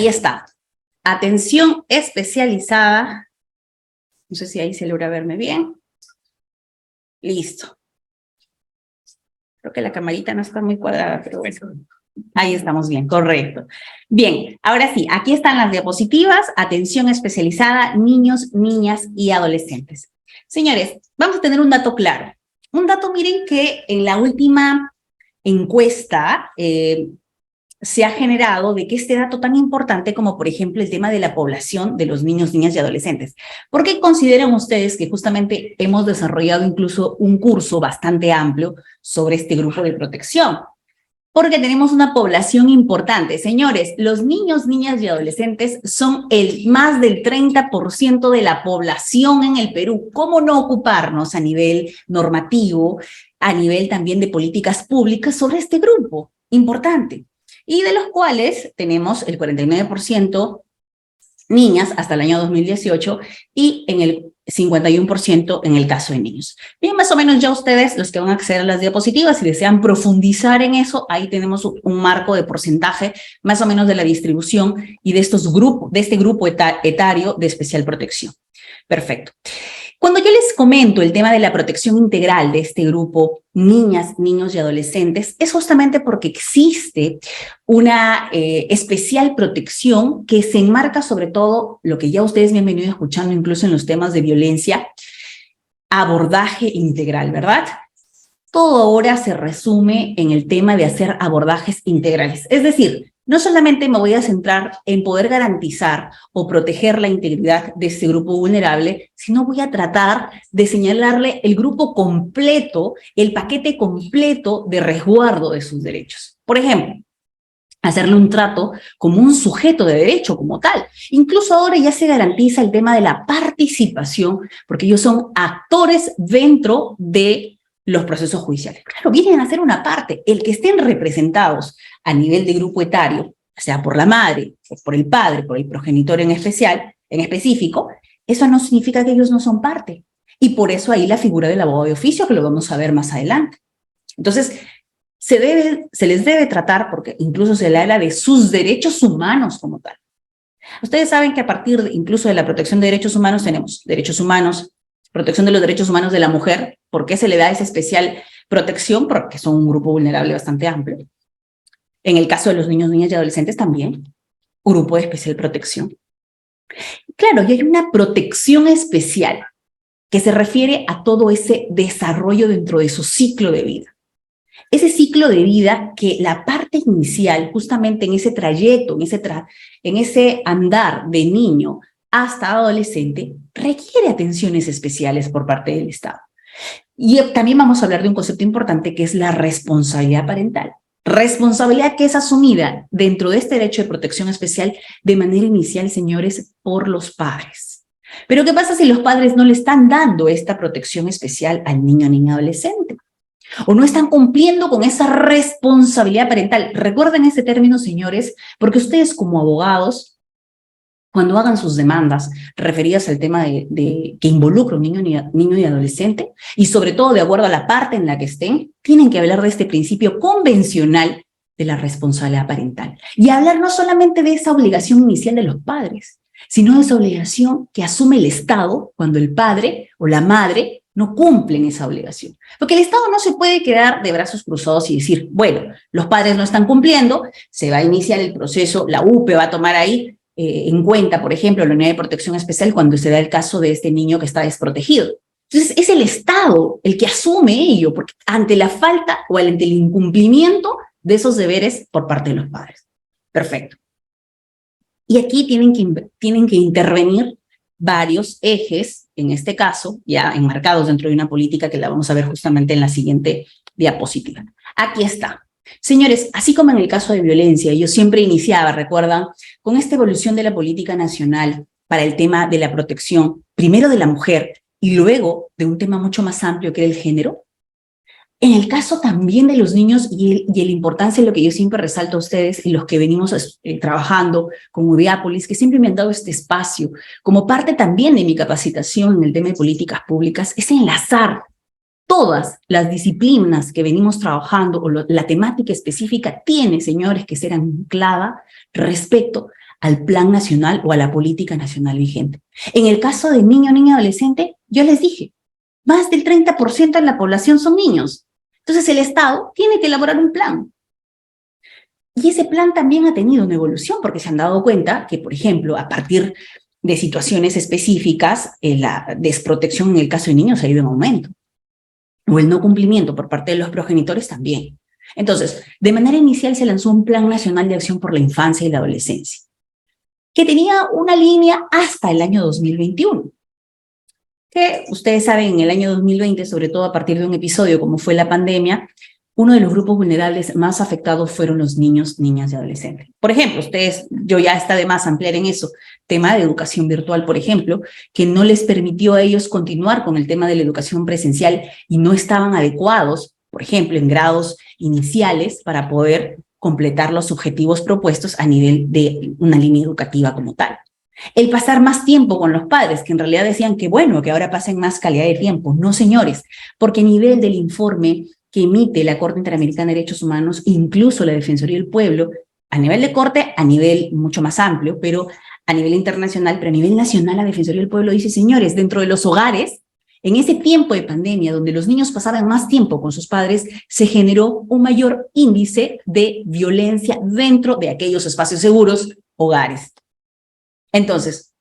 Ahí está. Atención especializada. No sé si ahí se logra verme bien. Listo. Creo que la camarita no está muy cuadrada, pero bueno. Ahí estamos bien, correcto. Bien, ahora sí, aquí están las diapositivas. Atención especializada, niños, niñas y adolescentes. Señores, vamos a tener un dato claro. Un dato, miren, que en la última encuesta se ha generado de que este dato tan importante como, por ejemplo, el tema de la población de los niños, niñas y adolescentes. ¿Por qué consideran ustedes que justamente hemos desarrollado incluso un curso bastante amplio sobre este grupo de protección? Porque tenemos una población importante. Señores, los niños, niñas y adolescentes son el más del 30% de la población en el Perú. ¿Cómo no ocuparnos a nivel normativo, a nivel también de políticas públicas sobre este grupo importante? Y de los cuales tenemos el 49% niñas hasta el año 2018 y en el 51% en el caso de niños. Bien, más o menos ya ustedes, los que van a acceder a las diapositivas, si desean profundizar en eso, ahí tenemos un marco de porcentaje más o menos de la distribución y de estos grupos, de este grupo etario de especial protección. Perfecto. Cuando yo les comento el tema de la protección integral de este grupo, niñas, niños y adolescentes, es justamente porque existe una especial protección que se enmarca sobre todo, lo que ya ustedes me han venido escuchando incluso en los temas de violencia, abordaje integral, ¿verdad? Todo ahora se resume en el tema de hacer abordajes integrales. Es decir, no solamente me voy a centrar en poder garantizar o proteger la integridad de este grupo vulnerable, sino voy a tratar de señalarle el grupo completo, el paquete completo de resguardo de sus derechos. Por ejemplo, hacerle un trato como un sujeto de derecho como tal. Incluso ahora ya se garantiza el tema de la participación, porque ellos son actores dentro de los procesos judiciales. Claro, vienen a ser una parte. El que estén representados a nivel de grupo etario, sea por la madre, o por el padre, por el progenitor en específico, eso no significa que ellos no son parte. Y por eso ahí la figura del abogado de oficio, que lo vamos a ver más adelante. Entonces, se les debe tratar, porque incluso se le habla de sus derechos humanos como tal. Ustedes saben que a partir incluso de la protección de derechos humanos tenemos derechos humanos, protección de los derechos humanos de la mujer. ¿Por qué se le da esa especial protección? Porque son un grupo vulnerable bastante amplio. En el caso de los niños, niñas y adolescentes también, grupo de especial protección. Claro, y hay una protección especial que se refiere a todo ese desarrollo dentro de su ciclo de vida. Ese ciclo de vida que la parte inicial, justamente en ese trayecto, en ese andar de niño hasta adolescente, requiere atenciones especiales por parte del Estado. Y también vamos a hablar de un concepto importante que es la responsabilidad parental. Responsabilidad que es asumida dentro de este derecho de protección especial de manera inicial, señores, por los padres. Pero ¿qué pasa si los padres no le están dando esta protección especial al niño o niña adolescente? O no están cumpliendo con esa responsabilidad parental. Recuerden ese término, señores, porque ustedes como abogados, cuando hagan sus demandas referidas al tema que involucra a un niño y adolescente, y sobre todo de acuerdo a la parte en la que estén, tienen que hablar de este principio convencional de la responsabilidad parental. Y hablar no solamente de esa obligación inicial de los padres, sino de esa obligación que asume el Estado cuando el padre o la madre no cumplen esa obligación. Porque el Estado no se puede quedar de brazos cruzados y decir, bueno, los padres no están cumpliendo, se va a iniciar el proceso, la UPE va a tomar ahí en cuenta, por ejemplo, la unidad de protección especial cuando se da el caso de este niño que está desprotegido. Entonces, es el Estado el que asume ello, porque ante la falta o ante el incumplimiento de esos deberes por parte de los padres. Perfecto. Y aquí tienen que intervenir varios ejes, en este caso, ya enmarcados dentro de una política que la vamos a ver justamente en la siguiente diapositiva. Aquí está. Señores, así como en el caso de violencia, yo siempre iniciaba, recuerdan, con esta evolución de la política nacional para el tema de la protección, primero de la mujer y luego de un tema mucho más amplio que era el género. En el caso también de los niños y la importancia de lo que yo siempre resalto a ustedes y los que venimos trabajando con Udiápolis, que siempre me han dado este espacio, como parte también de mi capacitación en el tema de políticas públicas, es enlazar todas las disciplinas que venimos trabajando o la temática específica tiene, señores, que ser anclada respecto al plan nacional o a la política nacional vigente. En el caso de niño, niña, adolescente, yo les dije, más del 30% de la población son niños. Entonces el Estado tiene que elaborar un plan. Y ese plan también ha tenido una evolución, porque se han dado cuenta que, por ejemplo, a partir de situaciones específicas, la desprotección en el caso de niños ha ido en aumento, o el no cumplimiento por parte de los progenitores también. Entonces, de manera inicial se lanzó un Plan Nacional de Acción por la Infancia y la Adolescencia, que tenía una línea hasta el año 2021, que ustedes saben, en el año 2020, sobre todo a partir de un episodio como fue la pandemia, uno de los grupos vulnerables más afectados fueron los niños, niñas y adolescentes. Por ejemplo, yo ya está de más ampliar en eso, tema de educación virtual, por ejemplo, que no les permitió a ellos continuar con el tema de la educación presencial y no estaban adecuados, por ejemplo, en grados iniciales para poder completar los objetivos propuestos a nivel de una línea educativa como tal. El pasar más tiempo con los padres, que en realidad decían que bueno, que ahora pasen más calidad de tiempo. No, señores, porque a nivel del informe que emite la Corte Interamericana de Derechos Humanos, incluso la Defensoría del Pueblo, a nivel de Corte, a nivel mucho más amplio, pero a nivel internacional, pero a nivel nacional, la Defensoría del Pueblo dice, señores, dentro de los hogares, en ese tiempo de pandemia, donde los niños pasaban más tiempo con sus padres, se generó un mayor índice de violencia dentro de aquellos espacios seguros, hogares. Entonces,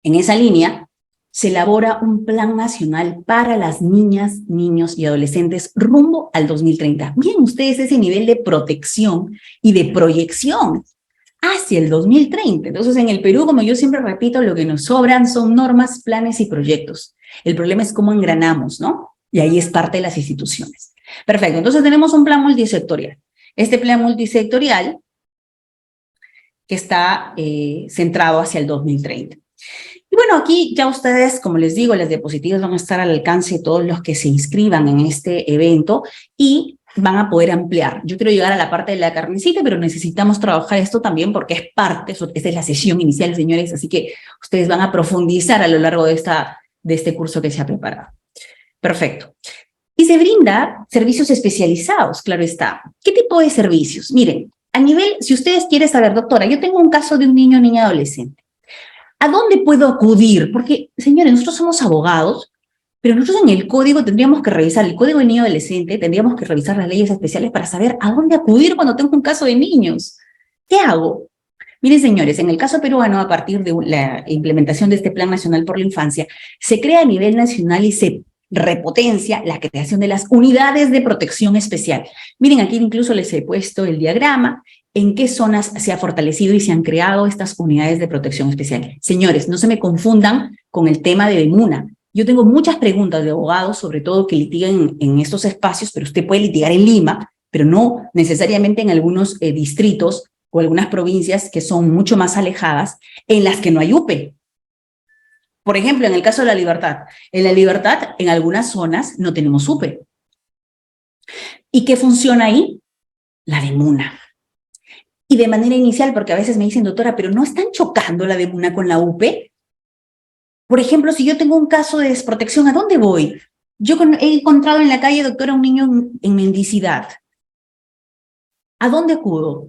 en esa línea, se elabora un plan nacional para las niñas, niños y adolescentes rumbo al 2030. Miren ustedes ese nivel de protección y de proyección hacia el 2030. Entonces, en el Perú, como yo siempre repito, lo que nos sobran son normas, planes y proyectos. El problema es cómo engranamos, ¿no? Y ahí es parte de las instituciones. Perfecto, entonces tenemos un plan multisectorial. Este plan multisectorial que está centrado hacia el 2030. Y bueno, aquí ya ustedes, como les digo, las diapositivas van a estar al alcance de todos los que se inscriban en este evento y van a poder ampliar. Yo quiero llegar a la parte de la carnecita, pero necesitamos trabajar esto también porque es parte, esta es la sesión inicial, señores, así que ustedes van a profundizar a lo largo de este curso que se ha preparado. Perfecto. Y se brinda servicios especializados, claro está. ¿Qué tipo de servicios? Miren, a nivel, si ustedes quieren saber, doctora, yo tengo un caso de un niño o niña adolescente. ¿A dónde puedo acudir? Porque, señores, nosotros somos abogados, pero nosotros en el código tendríamos que revisar, el código de niño adolescente, tendríamos que revisar las leyes especiales para saber a dónde acudir cuando tengo un caso de niños. ¿Qué hago? Miren, señores, en el caso peruano, a partir de la implementación de este Plan Nacional por la Infancia, se crea a nivel nacional y se repotencia la creación de las unidades de protección especial. Miren, aquí incluso les he puesto el diagrama en qué zonas se ha fortalecido y se han creado estas unidades de protección especial. Señores, no se me confundan con el tema de Demuna. Yo tengo muchas preguntas de abogados, sobre todo que litigan en estos espacios, pero usted puede litigar en Lima, pero no necesariamente en algunos distritos o algunas provincias que son mucho más alejadas, en las que no hay UPE. Por ejemplo, en el caso de La Libertad. En La Libertad, en algunas zonas, no tenemos UPE. ¿Y qué funciona ahí? La Demuna. Y de manera inicial, porque a veces me dicen, doctora, pero ¿no están chocando la Demuna con la UPE? Por ejemplo, si yo tengo un caso de desprotección, ¿a dónde voy? Yo he encontrado en la calle, doctora, un niño en mendicidad. ¿A dónde acudo?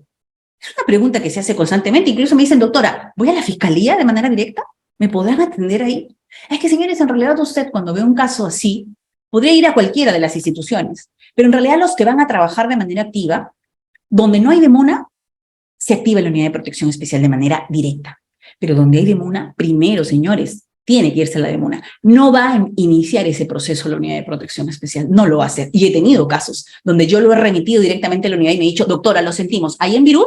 Es una pregunta que se hace constantemente. Incluso me dicen, doctora, ¿voy a la fiscalía de manera directa? ¿Me podrán atender ahí? Es que, señores, en realidad usted cuando ve un caso así, podría ir a cualquiera de las instituciones, pero en realidad los que van a trabajar de manera activa, donde no hay demuna, se activa la unidad de protección especial de manera directa. Pero donde hay demuna, primero, señores, tiene que irse a la demuna. No va a iniciar ese proceso la unidad de protección especial, no lo va a hacer. Y he tenido casos donde yo lo he remitido directamente a la unidad y me he dicho, doctora, lo sentimos, ahí en Virú,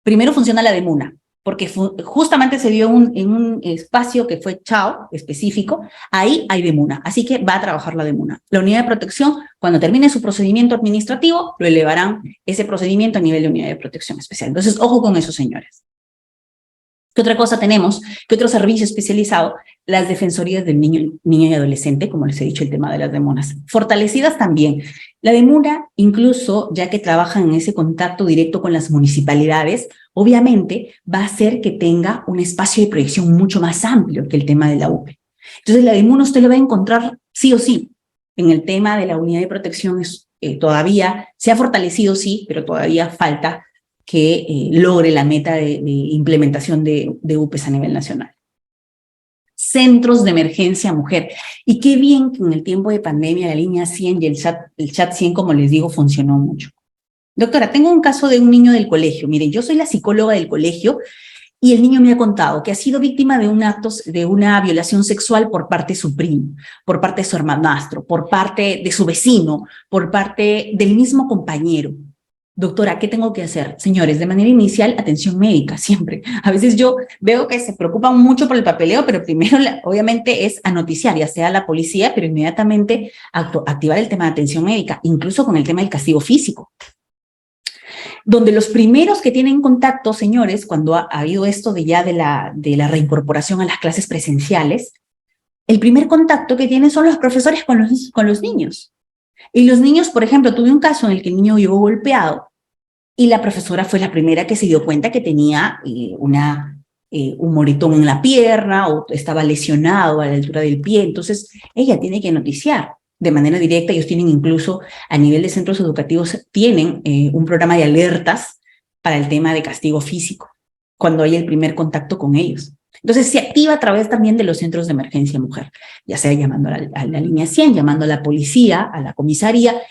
primero funciona la demuna, porque justamente se dio en un espacio que fue Chao, específico, ahí hay demuna, así que va a trabajar la demuna. La unidad de protección, cuando termine su procedimiento administrativo, lo elevarán ese procedimiento a nivel de unidad de protección especial. Entonces, ojo con eso, señores. ¿Qué otra cosa tenemos? ¿Qué otro servicio especializado? Las defensorías del niño y adolescente, como les he dicho, el tema de las demunas. Fortalecidas también. La demuna, incluso, ya que trabajan en ese contacto directo con las municipalidades, obviamente va a hacer que tenga un espacio de proyección mucho más amplio que el tema de la UPE. Entonces, la demuna usted lo va a encontrar sí o sí. En el tema de la unidad de protección todavía se ha fortalecido, sí, pero todavía falta que logre la meta de implementación de UPES a nivel nacional. Centros de emergencia mujer. Y qué bien que en el tiempo de pandemia la línea 100 y el chat 100, como les digo, funcionó mucho. Doctora, tengo un caso de un niño del colegio. Miren, yo soy la psicóloga del colegio y el niño me ha contado que ha sido víctima de una violación sexual por parte de su primo, por parte de su hermanastro, por parte de su vecino, por parte del mismo compañero. Doctora, ¿qué tengo que hacer? Señores, de manera inicial, atención médica, siempre. A veces yo veo que se preocupan mucho por el papeleo, pero primero, obviamente, es a noticiar, ya sea a la policía, pero inmediatamente activar el tema de atención médica, incluso con el tema del castigo físico. Donde los primeros que tienen contacto, señores, cuando ha habido esto de la reincorporación a las clases presenciales, el primer contacto que tienen son los profesores con los niños. Y los niños, por ejemplo, tuve un caso en el que el niño llegó golpeado y la profesora fue la primera que se dio cuenta que tenía un moretón en la pierna o estaba lesionado a la altura del pie. Entonces, ella tiene que noticiar de manera directa. Ellos tienen incluso, a nivel de centros educativos, tienen un programa de alertas para el tema de castigo físico, cuando hay el primer contacto con ellos. Entonces, se activa a través también de los centros de emergencia mujer, ya sea llamando a la línea 100, llamando a la policía, a la comisaría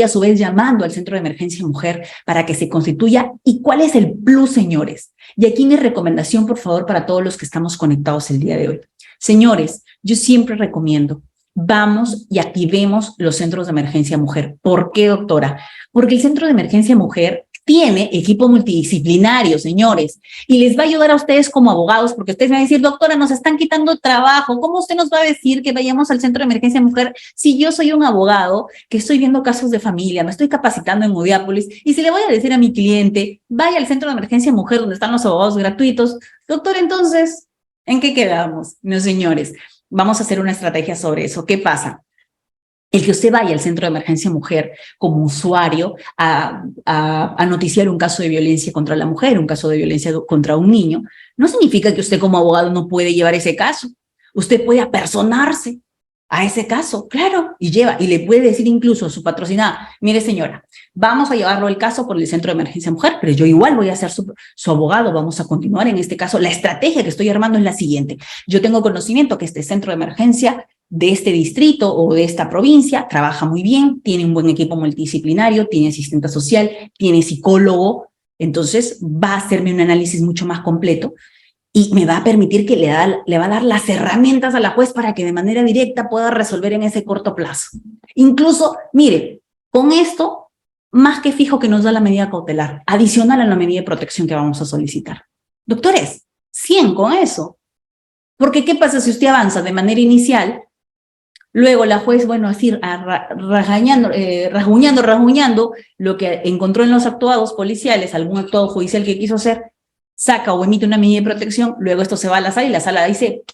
a su vez llamando al centro de emergencia mujer para que se constituya. ¿Y cuál es el plus, señores? Y aquí mi recomendación, por favor, para todos los que estamos conectados el día de hoy. Señores, yo siempre recomiendo, vamos y activemos los centros de emergencia mujer. ¿Por qué, doctora? Porque el centro de emergencia mujer tiene equipo multidisciplinario, señores, y les va a ayudar a ustedes como abogados, porque ustedes me van a decir, doctora, nos están quitando trabajo. ¿Cómo usted nos va a decir que vayamos al centro de emergencia mujer si yo soy un abogado que estoy viendo casos de familia, me estoy capacitando en Udiápolis, y si le voy a decir a mi cliente, vaya al centro de emergencia mujer donde están los abogados gratuitos? Doctor, entonces, ¿en qué quedamos? No, señores, vamos a hacer una estrategia sobre eso. ¿Qué pasa? El que usted vaya al centro de emergencia mujer como usuario a noticiar un caso de violencia contra la mujer, un caso de violencia contra un niño, no significa que usted como abogado no puede llevar ese caso. Usted puede apersonarse a ese caso, claro, y le puede decir incluso a su patrocinada, mire señora, vamos a llevarlo el caso por el centro de emergencia mujer, pero yo igual voy a ser su abogado, vamos a continuar en este caso. La estrategia que estoy armando es la siguiente: yo tengo conocimiento que este centro de emergencia de este distrito o de esta provincia trabaja muy bien, tiene un buen equipo multidisciplinario, tiene asistente social, tiene psicólogo, entonces va a hacerme un análisis mucho más completo y me va a permitir que le va a dar las herramientas a la juez para que de manera directa pueda resolver en ese corto plazo. Incluso, mire, con esto, más que fijo que nos da la medida cautelar, adicional a la medida de protección que vamos a solicitar. Doctores, 100 con eso. Porque ¿qué pasa si usted avanza de manera inicial? Luego la juez, bueno, así rasguñando lo que encontró en los actuados policiales, algún actuado judicial que quiso hacer, saca o emite una medida de protección, luego esto se va a la sala y la sala dice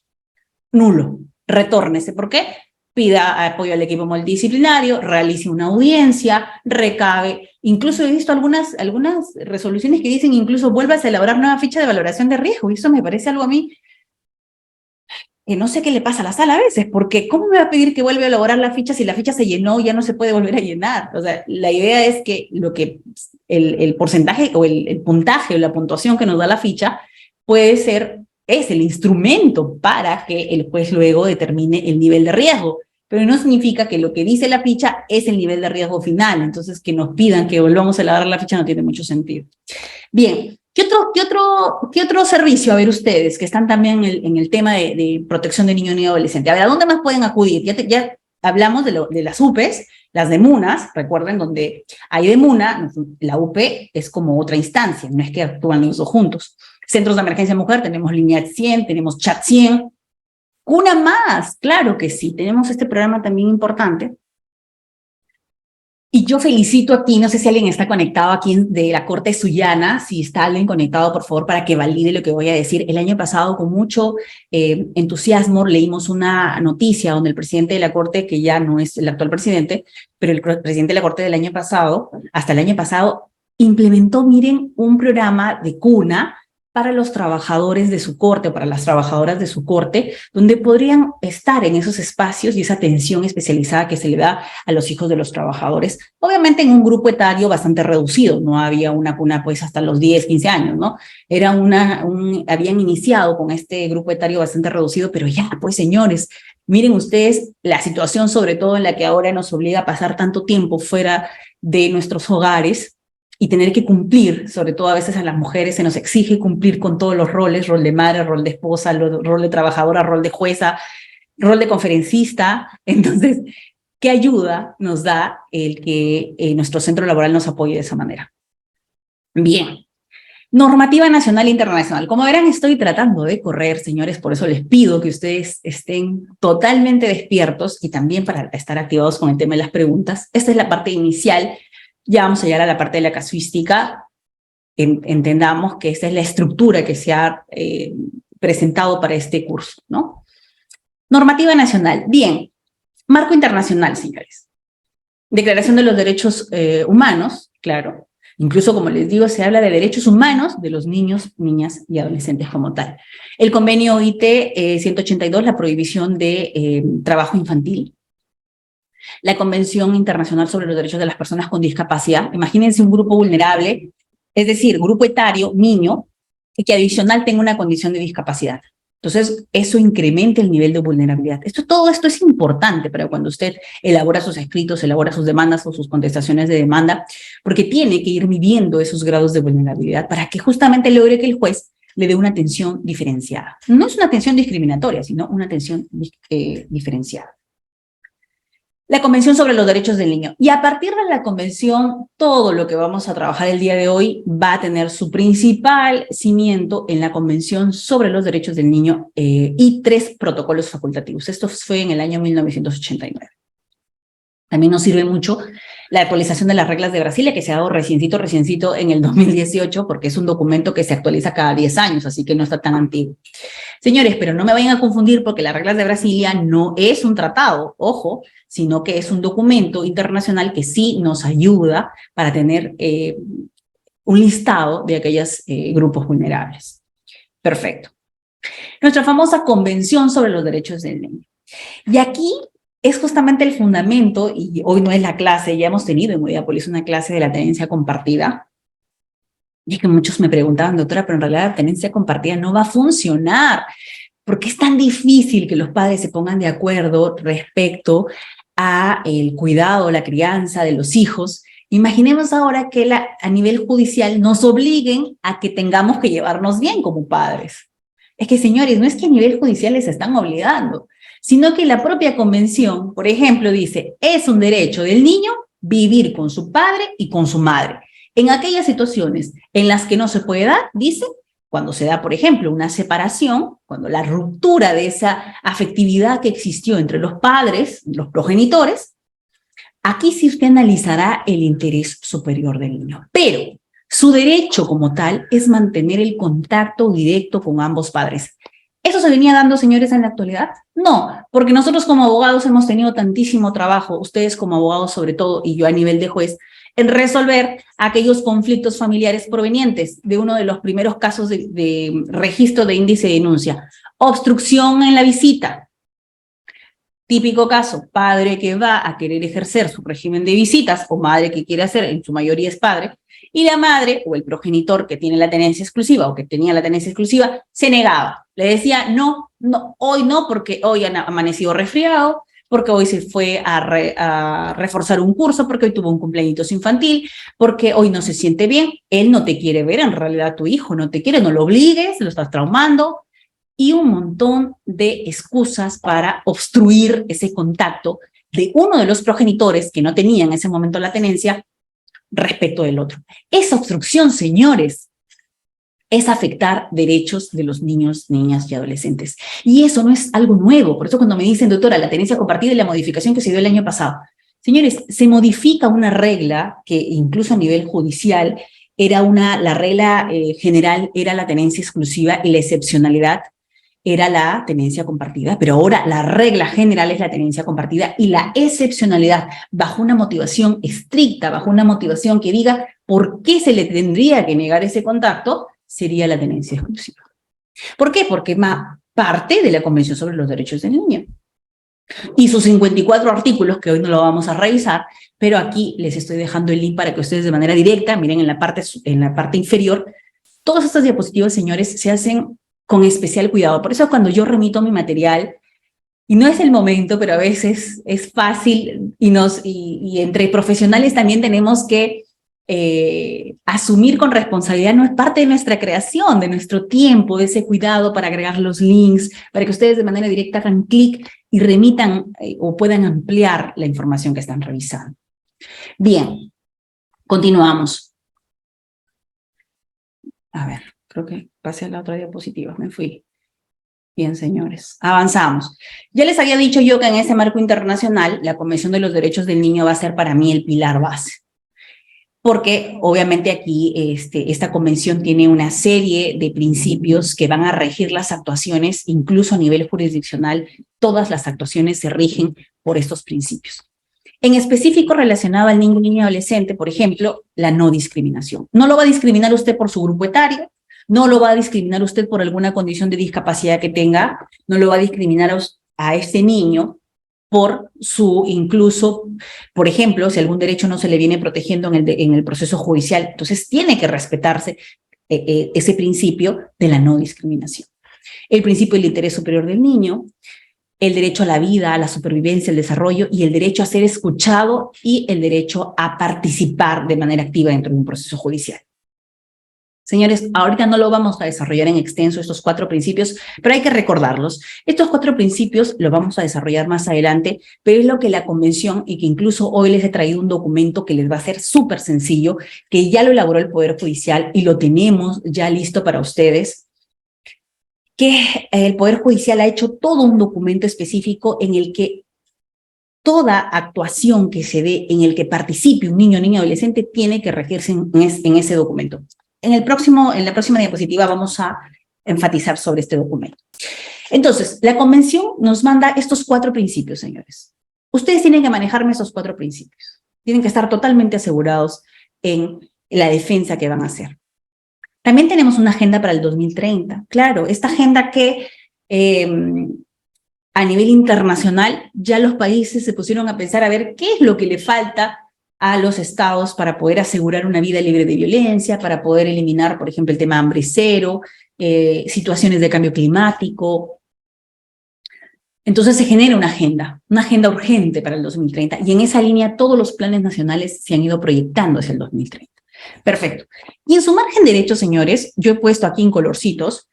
nulo, retórnese. ¿Por qué? Pida apoyo al equipo multidisciplinario, realice una audiencia, recabe. Incluso he visto algunas resoluciones que dicen incluso vuelvas a elaborar nueva ficha de valoración de riesgo, y eso me parece algo a mí que no sé qué le pasa a la sala a veces, porque ¿cómo me va a pedir que vuelva a elaborar la ficha si la ficha se llenó y ya no se puede volver a llenar? O sea, la idea es que el porcentaje o el puntaje o la puntuación que nos da la ficha es el instrumento para que el juez luego determine el nivel de riesgo, pero no significa que lo que dice la ficha es el nivel de riesgo final. Entonces, que nos pidan que volvamos a elaborar la ficha no tiene mucho sentido. Bien. ¿Qué otro servicio? A ver, ustedes que están también en el tema de protección de niño y adolescente. A ver, ¿a dónde más pueden acudir? Ya hablamos de las UPEs, las de MUNAS. Recuerden, donde hay de MUNA, la UP es como otra instancia, no es que actúan los dos juntos. Centros de emergencia mujer, tenemos línea 100, tenemos chat 100. Una más, claro que sí, tenemos este programa también importante. Y yo felicito aquí, no sé si alguien está conectado aquí de la Corte Sullana, si está alguien conectado, por favor, para que valide lo que voy a decir. El año pasado, con mucho entusiasmo, leímos una noticia donde el presidente de la Corte, que ya no es el actual presidente, pero el presidente de la Corte del año pasado, hasta el año pasado, implementó, miren, un programa de cuna para los trabajadores de su corte o para las trabajadoras de su corte, donde podrían estar en esos espacios y esa atención especializada que se le da a los hijos de los trabajadores, obviamente en un grupo etario bastante reducido, no había una cuna pues hasta los 10, 15 años, ¿no? Habían iniciado con este grupo etario bastante reducido, pero ya, pues señores, miren ustedes la situación sobre todo en la que ahora nos obliga a pasar tanto tiempo fuera de nuestros hogares, y tener que cumplir, sobre todo a veces a las mujeres se nos exige cumplir con todos los roles, rol de madre, rol de esposa, rol de trabajadora, rol de jueza, rol de conferencista. Entonces, ¿qué ayuda nos da el que nuestro centro laboral nos apoye de esa manera? Bien. Normativa nacional e internacional. Como verán, estoy tratando de correr, señores, por eso les pido que ustedes estén totalmente despiertos y también para estar activados con el tema de las preguntas. Esta es la parte inicial. Ya vamos a llegar a la parte de la casuística. Entendamos que esta es la estructura que se ha presentado para este curso, ¿no? Normativa nacional. Bien. Marco internacional, señores. Declaración de los Derechos Humanos, claro. Incluso, como les digo, se habla de derechos humanos de los niños, niñas y adolescentes como tal. El convenio OIT 182, la prohibición de trabajo infantil. La Convención Internacional sobre los Derechos de las Personas con Discapacidad. Imagínense un grupo vulnerable, es decir, grupo etario, niño, que adicional tenga una condición de discapacidad. Entonces, eso incrementa el nivel de vulnerabilidad. Todo esto es importante para cuando usted elabora sus escritos, elabora sus demandas o sus contestaciones de demanda, porque tiene que ir midiendo esos grados de vulnerabilidad para que justamente logre que el juez le dé una atención diferenciada. No es una atención discriminatoria, sino una atención diferenciada. La Convención sobre los Derechos del Niño. Y a partir de la Convención, todo lo que vamos a trabajar el día de hoy va a tener su principal cimiento en la Convención sobre los Derechos del Niño y 3 protocolos facultativos. Esto fue en el año 1989. También nos sirve mucho la actualización de las reglas de Brasilia, que se ha dado reciencito en el 2018, porque es un documento que se actualiza cada 10 años, así que no está tan antiguo. Señores, pero no me vayan a confundir porque las reglas de Brasilia no es un tratado, ojo, sino que es un documento internacional que sí nos ayuda para tener un listado de aquellos grupos vulnerables. Perfecto. Nuestra famosa Convención sobre los Derechos del Niño. Y aquí es justamente el fundamento, y hoy no es la clase, ya hemos tenido en Mediapolis una clase de la tenencia compartida, y que muchos me preguntaban, doctora, pero en realidad la tenencia compartida no va a funcionar, porque es tan difícil que los padres se pongan de acuerdo respecto a el cuidado, la crianza de los hijos. Imaginemos ahora que a nivel judicial nos obliguen a que tengamos que llevarnos bien como padres. Es que, señores, no es que a nivel judicial les están obligando, sino que la propia convención, por ejemplo, dice, es un derecho del niño vivir con su padre y con su madre. En aquellas situaciones en las que no se puede dar, dice, cuando se da, por ejemplo, una separación, cuando la ruptura de esa afectividad que existió entre los padres, los progenitores, aquí sí usted analizará el interés superior del niño. Pero su derecho como tal es mantener el contacto directo con ambos padres. ¿Eso se venía dando, señores, en la actualidad? No, porque nosotros como abogados hemos tenido tantísimo trabajo, ustedes como abogados sobre todo, y yo a nivel de juez, en resolver aquellos conflictos familiares provenientes de uno de los primeros casos de registro de índice de denuncia. Obstrucción en la visita. Típico caso, padre que va a querer ejercer su régimen de visitas, o madre que quiere hacer, en su mayoría es padre, y la madre o el progenitor que tiene la tenencia exclusiva o que tenía la tenencia exclusiva se negaba. Le decía, no, hoy no, porque hoy han amanecido resfriado, porque hoy se fue a reforzar un curso, porque hoy tuvo un cumpleaños infantil, porque hoy no se siente bien. Él no te quiere ver, en realidad tu hijo no te quiere, no lo obligues, lo estás traumando. Y un montón de excusas para obstruir ese contacto de uno de los progenitores que no tenía en ese momento la tenencia respecto del otro. Esa obstrucción, señores, es afectar derechos de los niños, niñas y adolescentes. Y eso no es algo nuevo. Por eso cuando me dicen, doctora, la tenencia compartida y la modificación que se dio el año pasado. Señores, se modifica una regla que incluso a nivel judicial la regla general era la tenencia exclusiva y la excepcionalidad era la tenencia compartida, pero ahora la regla general es la tenencia compartida y la excepcionalidad bajo una motivación estricta, bajo una motivación que diga por qué se le tendría que negar ese contacto, sería la tenencia exclusiva. ¿Por qué? Porque parte de la Convención sobre los Derechos del Niño y sus 54 artículos, que hoy no lo vamos a revisar, pero aquí les estoy dejando el link para que ustedes de manera directa, miren en la parte inferior, todas estas diapositivas, señores, se hacen con especial cuidado. Por eso cuando yo remito mi material, y no es el momento, pero a veces es fácil y entre profesionales también tenemos que asumir con responsabilidad, no es parte de nuestra creación, de nuestro tiempo, de ese cuidado para agregar los links, para que ustedes de manera directa hagan clic y remitan o puedan ampliar la información que están revisando. Bien, continuamos. A ver, creo que pasé a la otra diapositiva, me fui. Bien, señores, avanzamos. Ya les había dicho yo que en ese marco internacional, la Convención de los Derechos del Niño va a ser para mí el pilar base. Porque obviamente aquí esta convención tiene una serie de principios que van a regir las actuaciones, incluso a nivel jurisdiccional, todas las actuaciones se rigen por estos principios. En específico relacionado al niño y adolescente, por ejemplo, la no discriminación. No lo va a discriminar usted por su grupo etario, no lo va a discriminar usted por alguna condición de discapacidad que tenga, no lo va a discriminar a este niño por incluso, por ejemplo, si algún derecho no se le viene protegiendo en el proceso judicial, entonces tiene que respetarse ese principio de la no discriminación. El principio del interés superior del niño, el derecho a la vida, a la supervivencia, el desarrollo y el derecho a ser escuchado y el derecho a participar de manera activa dentro de un proceso judicial. Señores, ahorita no lo vamos a desarrollar en extenso estos 4 principios, pero hay que recordarlos. Estos 4 principios los vamos a desarrollar más adelante, pero es lo que la convención, y que incluso hoy les he traído un documento que les va a ser súper sencillo, que ya lo elaboró el Poder Judicial y lo tenemos ya listo para ustedes, que el Poder Judicial ha hecho todo un documento específico en el que toda actuación que se dé, en el que participe un niño o niña adolescente, tiene que regirse en ese documento. En la próxima diapositiva vamos a enfatizar sobre este documento. Entonces, la convención nos manda estos 4 principios, señores. Ustedes tienen que manejarme esos 4 principios. Tienen que estar totalmente asegurados en la defensa que van a hacer. También tenemos una agenda para el 2030. Claro, esta agenda que a nivel internacional ya los países se pusieron a pensar a ver qué es lo que le falta a los estados para poder asegurar una vida libre de violencia, para poder eliminar, por ejemplo, el tema hambre cero, situaciones de cambio climático. Entonces se genera una agenda urgente para el 2030, y en esa línea todos los planes nacionales se han ido proyectando hacia el 2030. Perfecto. Y en su margen derecho, señores, yo he puesto aquí en colorcitos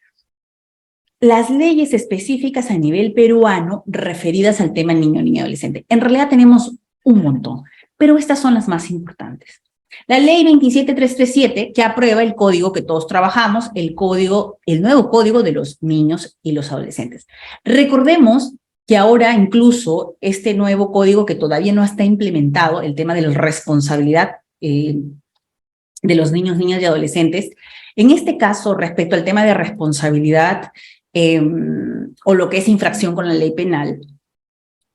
las leyes específicas a nivel peruano referidas al tema niño, niña, adolescente. En realidad tenemos un montón, pero estas son las más importantes. La ley 27337, que aprueba el código que todos trabajamos, el nuevo código de los niños y los adolescentes. Recordemos que ahora incluso este nuevo código, que todavía no está implementado, el tema de la responsabilidad de los niños, niñas y adolescentes, en este caso, respecto al tema de responsabilidad o lo que es infracción con la ley penal,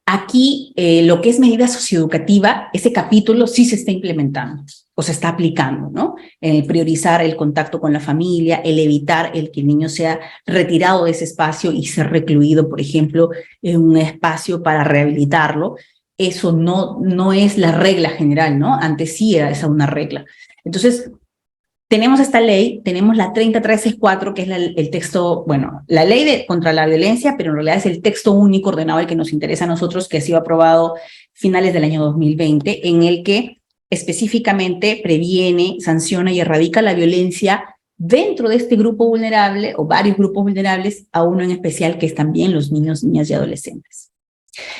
aquí lo que es medida socioeducativa, ese capítulo sí se está implementando o se está aplicando, ¿no? El priorizar el contacto con la familia, el evitar el que el niño sea retirado de ese espacio y ser recluido, por ejemplo, en un espacio para rehabilitarlo. Eso no es la regla general, ¿no? Antes sí era esa una regla. Entonces, tenemos esta ley, tenemos la 30364, que es el texto, bueno, la ley contra la violencia, pero en realidad es el texto único ordenado el que nos interesa a nosotros, que ha sido aprobado finales del año 2020, en el que específicamente previene, sanciona y erradica la violencia dentro de este grupo vulnerable o varios grupos vulnerables, a uno en especial que es también los niños, niñas y adolescentes.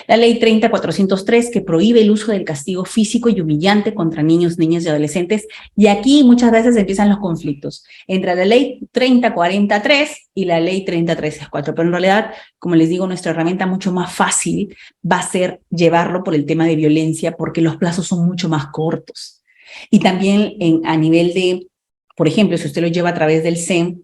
La ley 30403, que prohíbe el uso del castigo físico y humillante contra niños, niñas y adolescentes, y aquí muchas veces empiezan los conflictos entre la ley 3043 y la ley 30364, pero en realidad, como les digo, nuestra herramienta mucho más fácil va a ser llevarlo por el tema de violencia, porque los plazos son mucho más cortos. Y también a nivel de, por ejemplo, si usted lo lleva a través del SEM,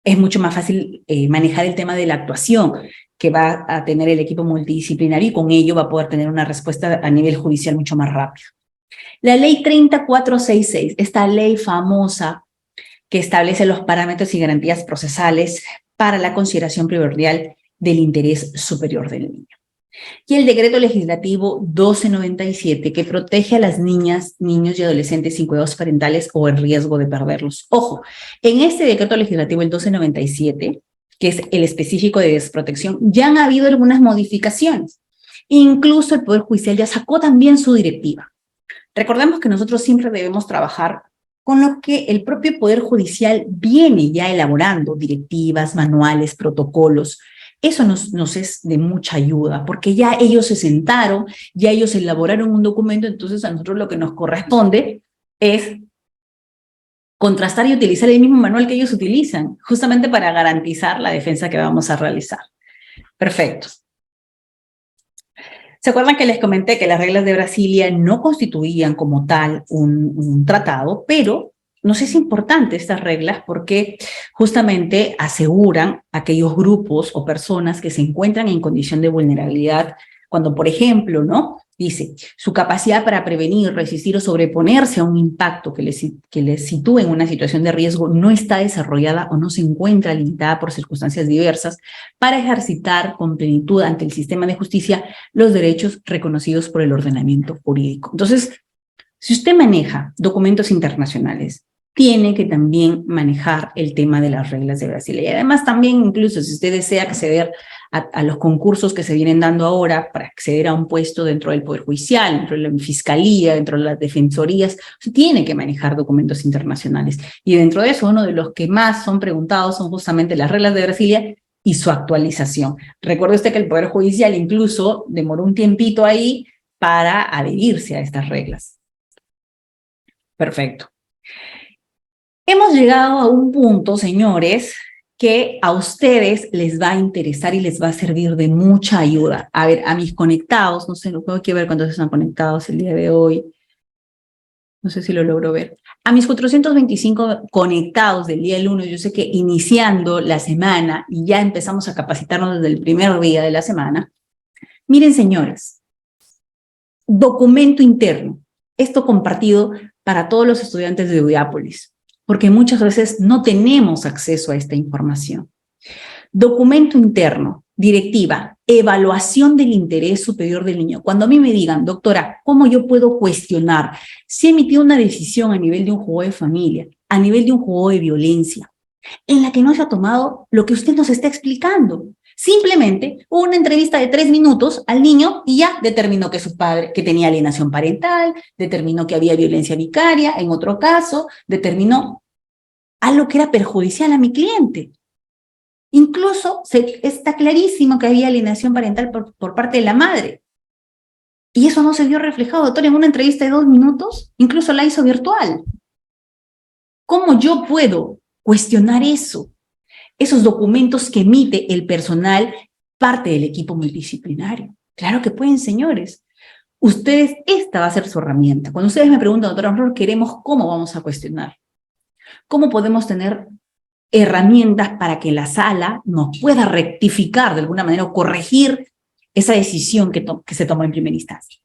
es mucho más fácil manejar el tema de la actuación que va a tener el equipo multidisciplinario, y con ello va a poder tener una respuesta a nivel judicial mucho más rápida. La ley 30466, esta ley famosa que establece los parámetros y garantías procesales para la consideración primordial del interés superior del niño. Y el decreto legislativo 1297, que protege a las niñas, niños y adolescentes sin cuidados parentales o en riesgo de perderlos. Ojo, en este decreto legislativo, el 1297, que es el específico de desprotección, ya han habido algunas modificaciones. Incluso el Poder Judicial ya sacó también su directiva. Recordemos que nosotros siempre debemos trabajar con lo que el propio Poder Judicial viene ya elaborando, directivas, manuales, protocolos. Eso nos es de mucha ayuda, porque ya ellos se sentaron, ya ellos elaboraron un documento, entonces a nosotros lo que nos corresponde es contrastar y utilizar el mismo manual que ellos utilizan, justamente para garantizar la defensa que vamos a realizar. Perfecto. ¿Se acuerdan que les comenté que las reglas de Brasilia no constituían como tal un tratado, pero nos es importante estas reglas porque justamente aseguran a aquellos grupos o personas que se encuentran en condición de vulnerabilidad cuando, por ejemplo, ¿no? Dice, su capacidad para prevenir, resistir o sobreponerse a un impacto que les sitúe en una situación de riesgo no está desarrollada o no se encuentra limitada por circunstancias diversas para ejercitar con plenitud ante el sistema de justicia los derechos reconocidos por el ordenamiento jurídico. Entonces, si usted maneja documentos internacionales, tiene que también manejar el tema de las reglas de Brasil. Y además también, incluso si usted desea acceder a los concursos que se vienen dando ahora para acceder a un puesto dentro del Poder Judicial, dentro de la Fiscalía, dentro de las defensorías, usted tiene que manejar documentos internacionales. Y dentro de eso, uno de los que más son preguntados son justamente las reglas de Brasilia y su actualización. Recuerde usted que el Poder Judicial incluso demoró un tiempito ahí para adherirse a estas reglas. Perfecto. Hemos llegado a un punto, señores, que a ustedes les va a interesar y les va a servir de mucha ayuda. A ver, a mis conectados, no sé, no puedo ver cuántos están conectados el día de hoy. No sé si lo logro ver. A mis 425 conectados del día del 1, yo sé que iniciando la semana y ya empezamos a capacitarnos desde el primer día de la semana. Miren, señores, documento interno. Esto compartido para todos los estudiantes de Udiápolis, porque muchas veces no tenemos acceso a esta información. Documento interno, directiva, evaluación del interés superior del niño. Cuando a mí me digan, doctora, ¿cómo yo puedo cuestionar si he emitido una decisión a nivel de un juego de familia, a nivel de un juego de violencia, en la que no se ha tomado lo que usted nos está explicando? Simplemente una entrevista de 3 minutos al niño y ya determinó que su padre, que tenía alienación parental, determinó que había violencia vicaria, en otro caso, determinó algo que era perjudicial a mi cliente. Incluso está clarísimo que había alienación parental por parte de la madre. Y eso no se vio reflejado, doctor, en una entrevista de 2 minutos, incluso la hizo virtual. ¿Cómo yo puedo cuestionar eso? Esos documentos que emite el personal, parte del equipo multidisciplinario. Claro que pueden, señores. Ustedes, esta va a ser su herramienta. Cuando ustedes me preguntan, doctora, nosotros queremos cómo vamos a cuestionar. ¿Cómo podemos tener herramientas para que la sala nos pueda rectificar de alguna manera o corregir esa decisión que se tomó en primera instancia?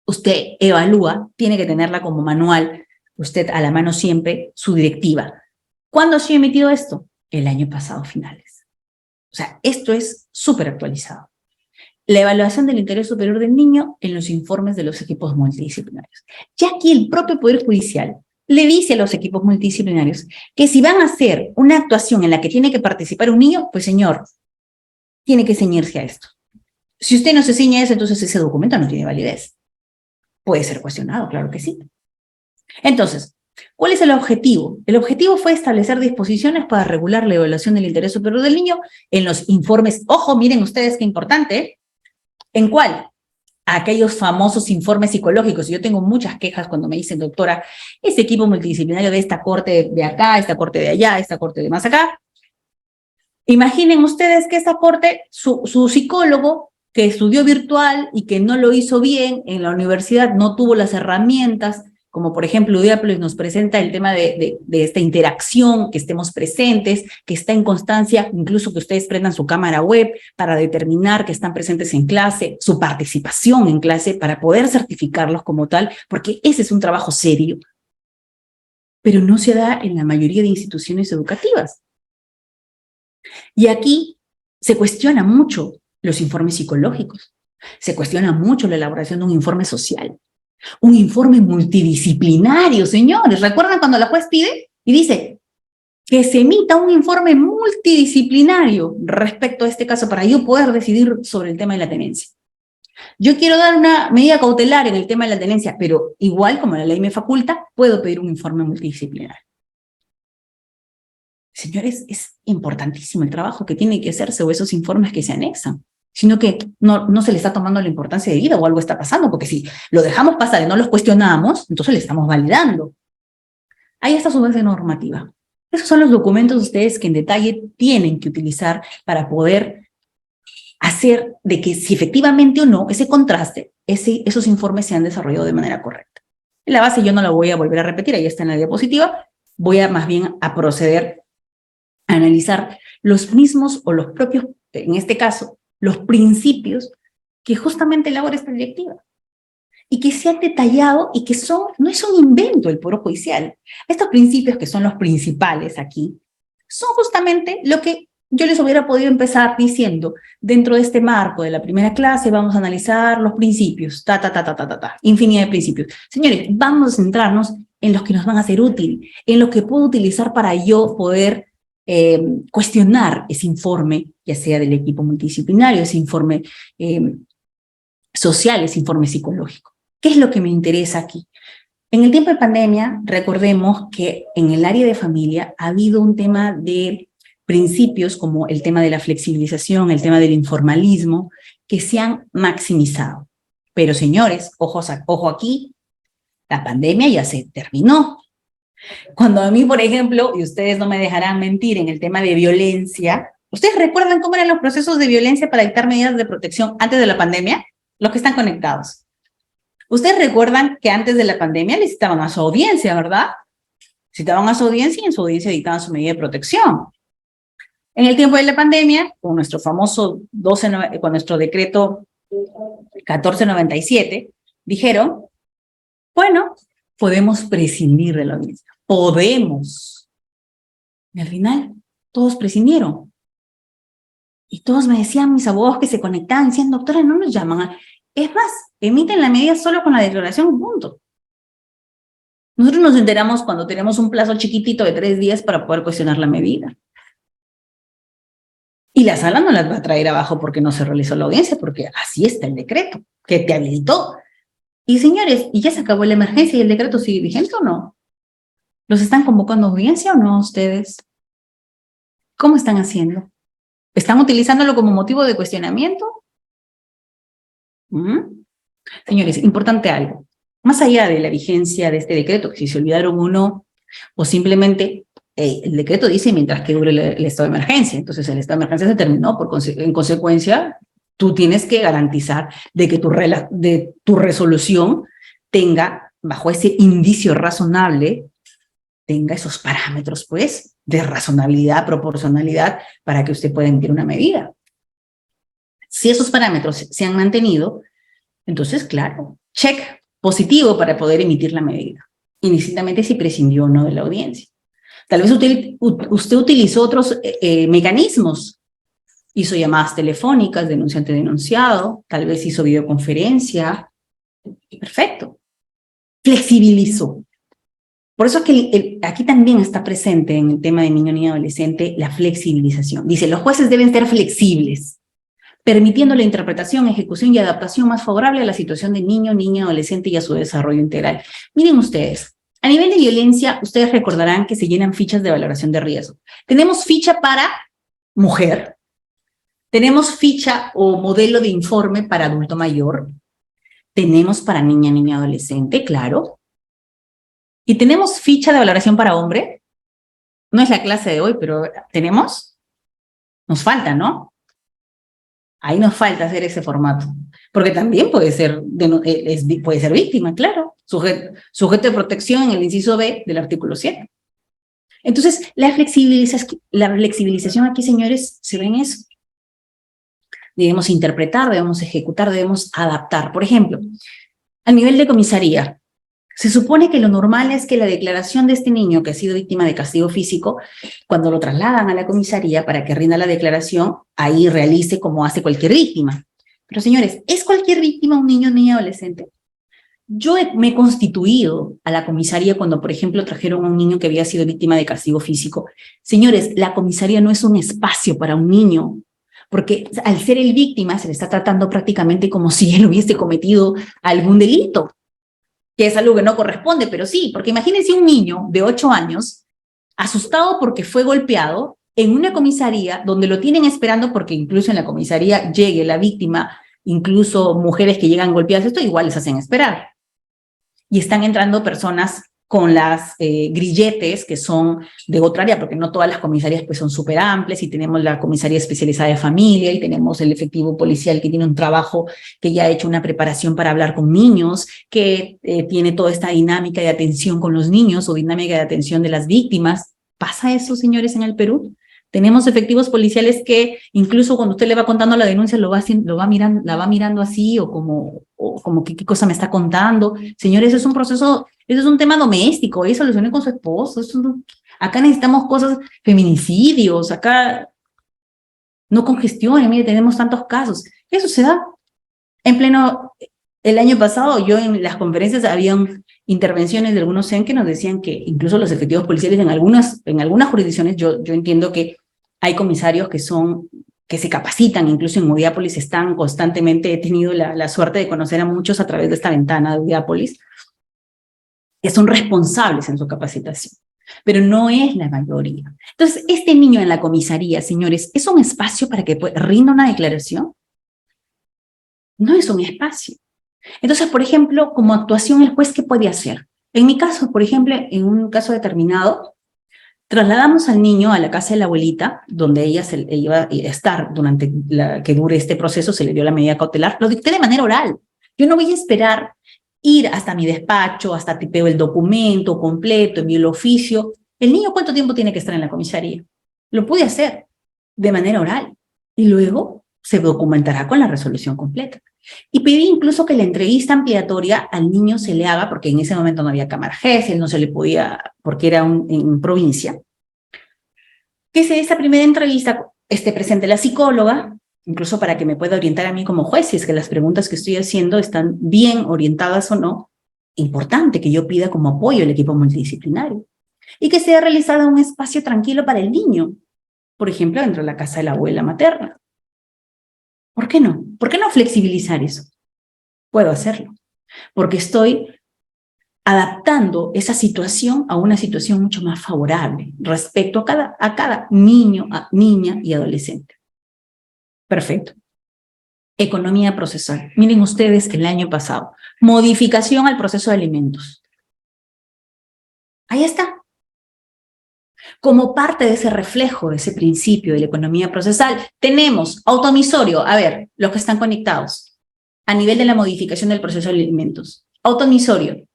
Usted evalúa, tiene que tenerla como manual, usted a la mano siempre, su directiva. ¿Cuándo se ha emitido esto? El año pasado, finales. O sea, esto es súper actualizado. La evaluación del interés superior del niño en los informes de los equipos multidisciplinarios. Ya aquí el propio Poder Judicial le dice a los equipos multidisciplinarios que si van a hacer una actuación en la que tiene que participar un niño, pues señor, tiene que ceñirse a esto. Si usted no se ciñe a eso, entonces ese documento no tiene validez. Puede ser cuestionado, claro que sí. Entonces, ¿cuál es el objetivo? El objetivo fue establecer disposiciones para regular la evaluación del interés superior del niño en los informes. Ojo, miren ustedes qué importante. ¿En cuál? Aquellos famosos informes psicológicos. Yo tengo muchas quejas cuando me dicen, doctora, este equipo multidisciplinario de esta corte de acá, esta corte de allá, esta corte de más acá. Imaginen ustedes que esta corte, su psicólogo que estudió virtual y que no lo hizo bien en la universidad, no tuvo las herramientas como por ejemplo UDEAPLOS nos presenta el tema de esta interacción, que estemos presentes, que está en constancia, incluso que ustedes prendan su cámara web para determinar que están presentes en clase, su participación en clase para poder certificarlos como tal, porque ese es un trabajo serio, pero no se da en la mayoría de instituciones educativas. Y aquí se cuestiona mucho los informes psicológicos, se cuestiona mucho la elaboración de un informe social, un informe multidisciplinario, señores. ¿Recuerdan cuando la juez pide y dice que se emita un informe multidisciplinario respecto a este caso para yo poder decidir sobre el tema de la tenencia? Yo quiero dar una medida cautelar en el tema de la tenencia, pero igual como la ley me faculta, puedo pedir un informe multidisciplinario. Señores, es importantísimo el trabajo que tiene que hacerse o esos informes que se anexan, sino que no se le está tomando la importancia de vida o algo está pasando, porque si lo dejamos pasar y no los cuestionamos, entonces le estamos validando. Ahí está su base normativa. Esos son los documentos ustedes que en detalle tienen que utilizar para poder hacer de que si efectivamente o no ese contraste, esos informes se han desarrollado de manera correcta. La base yo no la voy a volver a repetir, ahí está en la diapositiva, voy a más bien a proceder a analizar los mismos o los propios, en este caso, los principios que justamente elabora esta directiva y que se han detallado y que no es un invento del Poder Judicial. Estos principios que son los principales aquí son justamente lo que yo les hubiera podido empezar diciendo, dentro de este marco de la primera clase vamos a analizar los principios, infinidad de principios. Señores, vamos a centrarnos en los que nos van a ser útiles, en los que puedo utilizar para yo poder cuestionar ese informe, ya sea del equipo multidisciplinario, ese informe social, ese informe psicológico. ¿Qué es lo que me interesa aquí? En el tiempo de pandemia, recordemos que en el área de familia ha habido un tema de principios como el tema de la flexibilización, el tema del informalismo, que se han maximizado. Pero señores, ojo aquí, la pandemia ya se terminó. Cuando a mí, por ejemplo, y ustedes no me dejarán mentir en el tema de violencia, ¿ustedes recuerdan cómo eran los procesos de violencia para dictar medidas de protección antes de la pandemia? Los que están conectados. Ustedes recuerdan que antes de la pandemia le citaban a su audiencia, ¿verdad? Citaban a su audiencia y en su audiencia dictaban su medida de protección. En el tiempo de la pandemia, con nuestro famoso con nuestro decreto 1497, dijeron, bueno, podemos prescindir de la audiencia. Podemos. Y al final, todos prescindieron. Y todos me decían, mis abogados que se conectaban, decían, doctora, no nos llaman. Es más, emiten la medida solo con la declaración, punto. Nosotros nos enteramos cuando tenemos un plazo chiquitito de 3 días para poder cuestionar la medida. Y la sala no las va a traer abajo porque no se realizó la audiencia, porque así está el decreto, que te habilitó. Y señores, ¿y ya se acabó la emergencia y el decreto sigue vigente o no? ¿Los están convocando a audiencia o no ustedes? ¿Cómo están haciendo? ¿Están utilizándolo como motivo de cuestionamiento? Señores, importante algo. Más allá de la vigencia de este decreto, que si se olvidaron o no, o simplemente el decreto dice mientras que dure el estado de emergencia. Entonces el estado de emergencia se terminó, en consecuencia, tú tienes que garantizar de que tu resolución tenga, bajo ese indicio razonable, tenga esos parámetros, pues, de razonabilidad, proporcionalidad, para que usted pueda emitir una medida. Si esos parámetros se han mantenido, entonces, claro, check positivo para poder emitir la medida, indistintamente si prescindió o no de la audiencia. Tal vez usted utilizó otros mecanismos, hizo llamadas telefónicas, denunciante-denunciado, tal vez hizo videoconferencia, perfecto, flexibilizó. Por eso es que aquí también está presente en el tema de niño y adolescente la flexibilización. Dice, los jueces deben ser flexibles, permitiendo la interpretación, ejecución y adaptación más favorable a la situación de niño, niña, adolescente y a su desarrollo integral. Miren ustedes, a nivel de violencia, ustedes recordarán que se llenan fichas de valoración de riesgo. Tenemos ficha para mujer, tenemos ficha o modelo de informe para adulto mayor, tenemos para niña, niña, adolescente, claro, y tenemos ficha de valoración para hombre. No es la clase de hoy, pero ¿tenemos? Nos falta, ¿no? Ahí nos falta hacer ese formato, porque también puede ser víctima, claro. sujeto de protección en el inciso B del artículo 7. Entonces, la flexibilización aquí, señores, se ve en eso. Debemos interpretar, debemos ejecutar, debemos adaptar. Por ejemplo, a nivel de comisaría, se supone que lo normal es que la declaración de este niño que ha sido víctima de castigo físico, cuando lo trasladan a la comisaría para que rinda la declaración, ahí realice como hace cualquier víctima. Pero señores, ¿es cualquier víctima un niño o niña adolescente? Yo me he constituido a la comisaría cuando, por ejemplo, trajeron a un niño que había sido víctima de castigo físico. Señores, la comisaría no es un espacio para un niño, porque al ser el víctima se le está tratando prácticamente como si él hubiese cometido algún delito, que es algo que no corresponde, pero sí, porque imagínense un niño de 8 años asustado porque fue golpeado en una comisaría donde lo tienen esperando porque incluso en la comisaría llegue la víctima, incluso mujeres que llegan golpeadas, esto igual les hacen esperar. Y están entrando personas con las grilletes que son de otra área, porque no todas las comisarías pues son súper amplias, y tenemos la comisaría especializada de familia, y tenemos el efectivo policial que tiene un trabajo que ya ha hecho una preparación para hablar con niños, que tiene toda esta dinámica de atención con los niños o dinámica de atención de las víctimas. ¿Pasa eso, señores, en el Perú? Tenemos efectivos policiales que incluso cuando usted le va contando la denuncia la va mirando así o como que qué cosa me está contando. Señores, eso es un proceso, eso es un tema doméstico, eso solucione con su esposo. Acá necesitamos cosas, feminicidios, acá no congestionen, mire, tenemos tantos casos. Eso se da en pleno, el año pasado yo en las conferencias habían intervenciones de algunos CEN que nos decían que incluso los efectivos policiales en algunas jurisdicciones, yo entiendo que hay comisarios que se capacitan, incluso en Udiápolis están constantemente, he tenido la suerte de conocer a muchos a través de esta ventana de Udiápolis, que son responsables en su capacitación, pero no es la mayoría. Entonces, este niño en la comisaría, señores, ¿es un espacio para que rinda una declaración? No es un espacio. Entonces, por ejemplo, como actuación, el juez, ¿qué puede hacer? En mi caso, por ejemplo, en un caso determinado, trasladamos al niño a la casa de la abuelita, donde ella iba a estar durante que dure este proceso, se le dio la medida cautelar, lo dicté de manera oral. Yo no voy a esperar ir hasta mi despacho, hasta tipeo el documento completo, envío el oficio. ¿El niño cuánto tiempo tiene que estar en la comisaría? Lo pude hacer de manera oral y luego se documentará con la resolución completa. Y pedí incluso que la entrevista ampliatoria al niño se le haga, porque en ese momento no había cámara GES, no se le podía, porque era en provincia, que se esa primera entrevista esté presente la psicóloga, incluso para que me pueda orientar a mí como juez, si es que las preguntas que estoy haciendo están bien orientadas o no. Importante que yo pida como apoyo el equipo multidisciplinario. Y que sea realizado un espacio tranquilo para el niño, por ejemplo, dentro de la casa de la abuela materna. ¿Por qué no? ¿Por qué no flexibilizar eso? Puedo hacerlo, porque estoy adaptando esa situación a una situación mucho más favorable respecto a cada niño, niña y adolescente. Perfecto. Economía procesal. Miren ustedes el año pasado. Modificación al proceso de alimentos. Ahí está. Como parte de ese reflejo, de ese principio de la economía procesal, tenemos automisorio. A ver, los que están conectados. A nivel de la modificación del proceso de alimentos. Automisorio.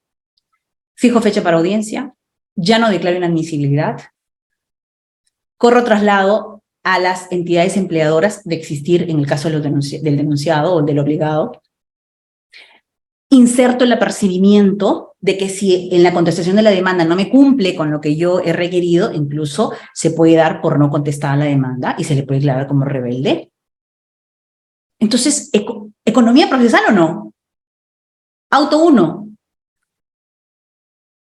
Fijo fecha para audiencia. Ya no declaro inadmisibilidad. Corro traslado a las entidades empleadoras de existir en el caso de del denunciado o del obligado. Inserto el apercibimiento de que si en la contestación de la demanda no me cumple con lo que yo he requerido, incluso se puede dar por no contestada la demanda y se le puede declarar como rebelde. Entonces, ¿economía procesal o no? Auto 1.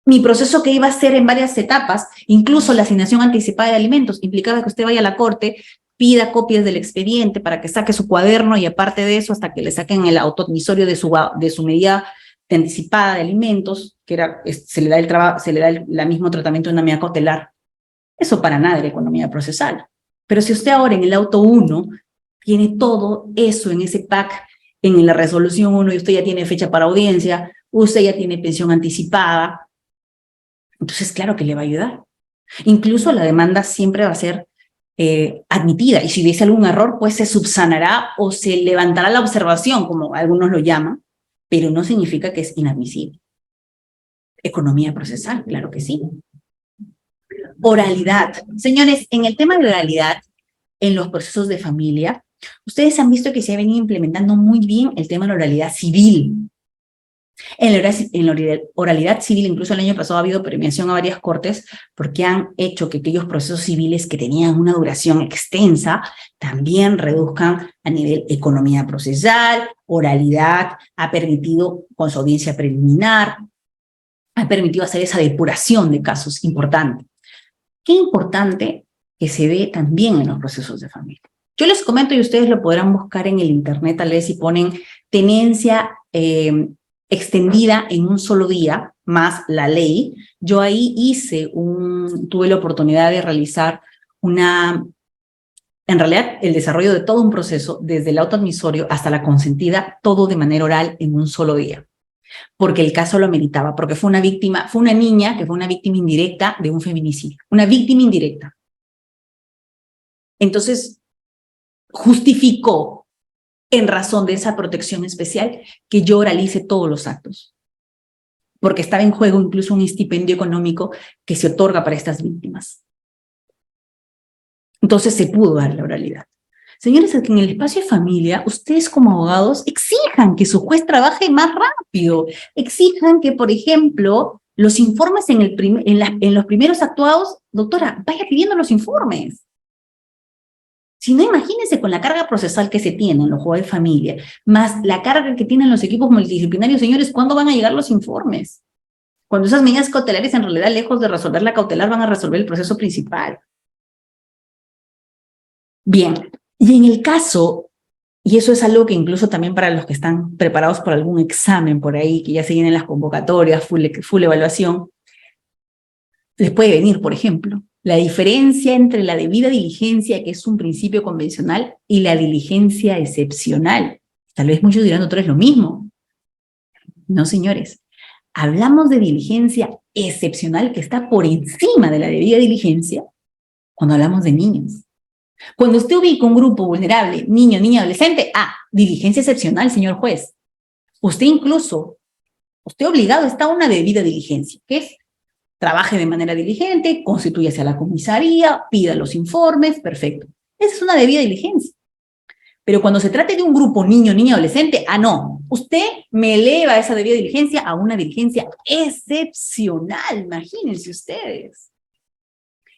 Mi proceso que iba a ser en varias etapas, incluso la asignación anticipada de alimentos, implicaba que usted vaya a la corte, pida copias del expediente para que saque su cuaderno y aparte de eso, hasta que le saquen el autoadmisorio de su medida anticipada de alimentos, que se le da el mismo tratamiento de una medida cautelar. Eso para nada era economía procesal. Pero si usted ahora en el auto 1 tiene todo eso en ese pack, en la resolución 1, y usted ya tiene fecha para audiencia, usted ya tiene pensión anticipada, entonces claro que le va a ayudar. Incluso la demanda siempre va a ser admitida, y si hubiese algún error, pues se subsanará o se levantará la observación, como algunos lo llaman, pero no significa que es inadmisible. Economía procesal, claro que sí. Oralidad. Señores, en el tema de oralidad, en los procesos de familia, ustedes han visto que se ha venido implementando muy bien el tema de la oralidad civil. En la oralidad civil, incluso el año pasado ha habido premiación a varias cortes porque han hecho que aquellos procesos civiles que tenían una duración extensa también reduzcan a nivel economía procesal, oralidad, ha permitido con su audiencia preliminar, ha permitido hacer esa depuración de casos importantes. Qué importante que se ve también en los procesos de familia. Yo les comento y ustedes lo podrán buscar en el internet, tal vez si ponen tenencia extendida en un solo día, más la ley. Yo ahí tuve la oportunidad de realizar en realidad, el desarrollo de todo un proceso, desde el auto admisorio hasta la consentida, todo de manera oral en un solo día. Porque el caso lo ameritaba, porque fue una niña que fue una víctima indirecta de un feminicidio, una víctima indirecta. Entonces, justificó, en razón de esa protección especial, que yo oralice todos los actos, porque estaba en juego incluso un estipendio económico que se otorga para estas víctimas. Entonces se pudo dar la oralidad. Señores, en el espacio de familia, ustedes como abogados exijan que su juez trabaje más rápido, exijan que, por ejemplo, los informes en los primeros actuados, doctora, vaya pidiendo los informes. Si no, imagínense con la carga procesal que se tiene en los juegos de familia, más la carga que tienen los equipos multidisciplinarios, señores, ¿cuándo van a llegar los informes? Cuando esas medidas cautelares, en realidad, lejos de resolver la cautelar, van a resolver el proceso principal. Bien, y en el caso, y eso es algo que incluso también para los que están preparados por algún examen por ahí, que ya se vienen las convocatorias, full evaluación, les puede venir, por ejemplo, la diferencia entre la debida diligencia, que es un principio convencional, y la diligencia excepcional. Tal vez muchos dirán, doctor, es lo mismo. No, señores. Hablamos de diligencia excepcional que está por encima de la debida diligencia cuando hablamos de niños. Cuando usted ubica un grupo vulnerable, niño, niña, adolescente, diligencia excepcional, señor juez. Usted obligado está a una debida diligencia, que es trabaje de manera diligente, constitúyase a la comisaría, pida los informes, perfecto. Esa es una debida diligencia. Pero cuando se trate de un grupo niño, niña, adolescente, no. Usted me eleva esa debida diligencia a una diligencia excepcional, imagínense ustedes.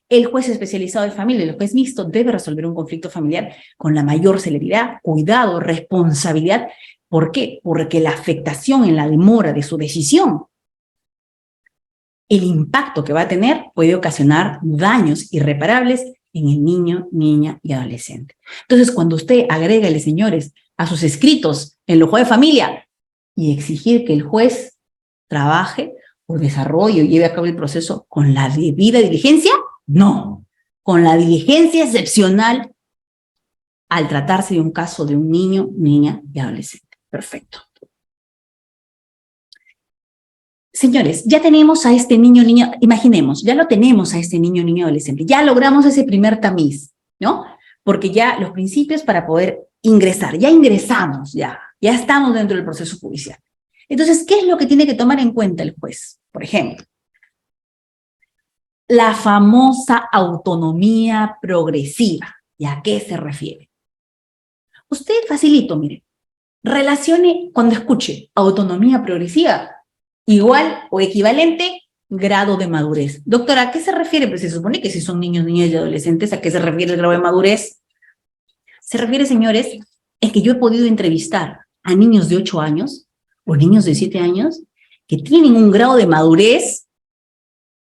El juez especializado de familia, el juez mixto, debe resolver un conflicto familiar con la mayor celeridad, cuidado, responsabilidad. ¿Por qué? Porque la afectación en la demora de su decisión, el impacto que va a tener puede ocasionar daños irreparables en el niño, niña y adolescente. Entonces, cuando usted agrégale, señores, a sus escritos en los jueces de familia y exigir que el juez trabaje o desarrolle o lleve a cabo el proceso con la debida diligencia, no, con la diligencia excepcional al tratarse de un caso de un niño, niña y adolescente. Perfecto. Señores, ya tenemos a este niño, niña, imaginemos, ya lo tenemos a este niño, niña, adolescente, ya logramos ese primer tamiz, ¿no? Porque ya los principios para poder ingresar, ya ingresamos, ya estamos dentro del proceso judicial. Entonces, ¿qué es lo que tiene que tomar en cuenta el juez? Por ejemplo, la famosa autonomía progresiva. ¿Y a qué se refiere? Usted facilito, mire, relacione cuando escuche autonomía progresiva, igual o equivalente grado de madurez. Doctora, ¿a qué se refiere? Pues se supone que si son niños, niñas y adolescentes, ¿a qué se refiere el grado de madurez? Se refiere, señores, es que yo he podido entrevistar a niños de 8 años o niños de 7 años que tienen un grado de madurez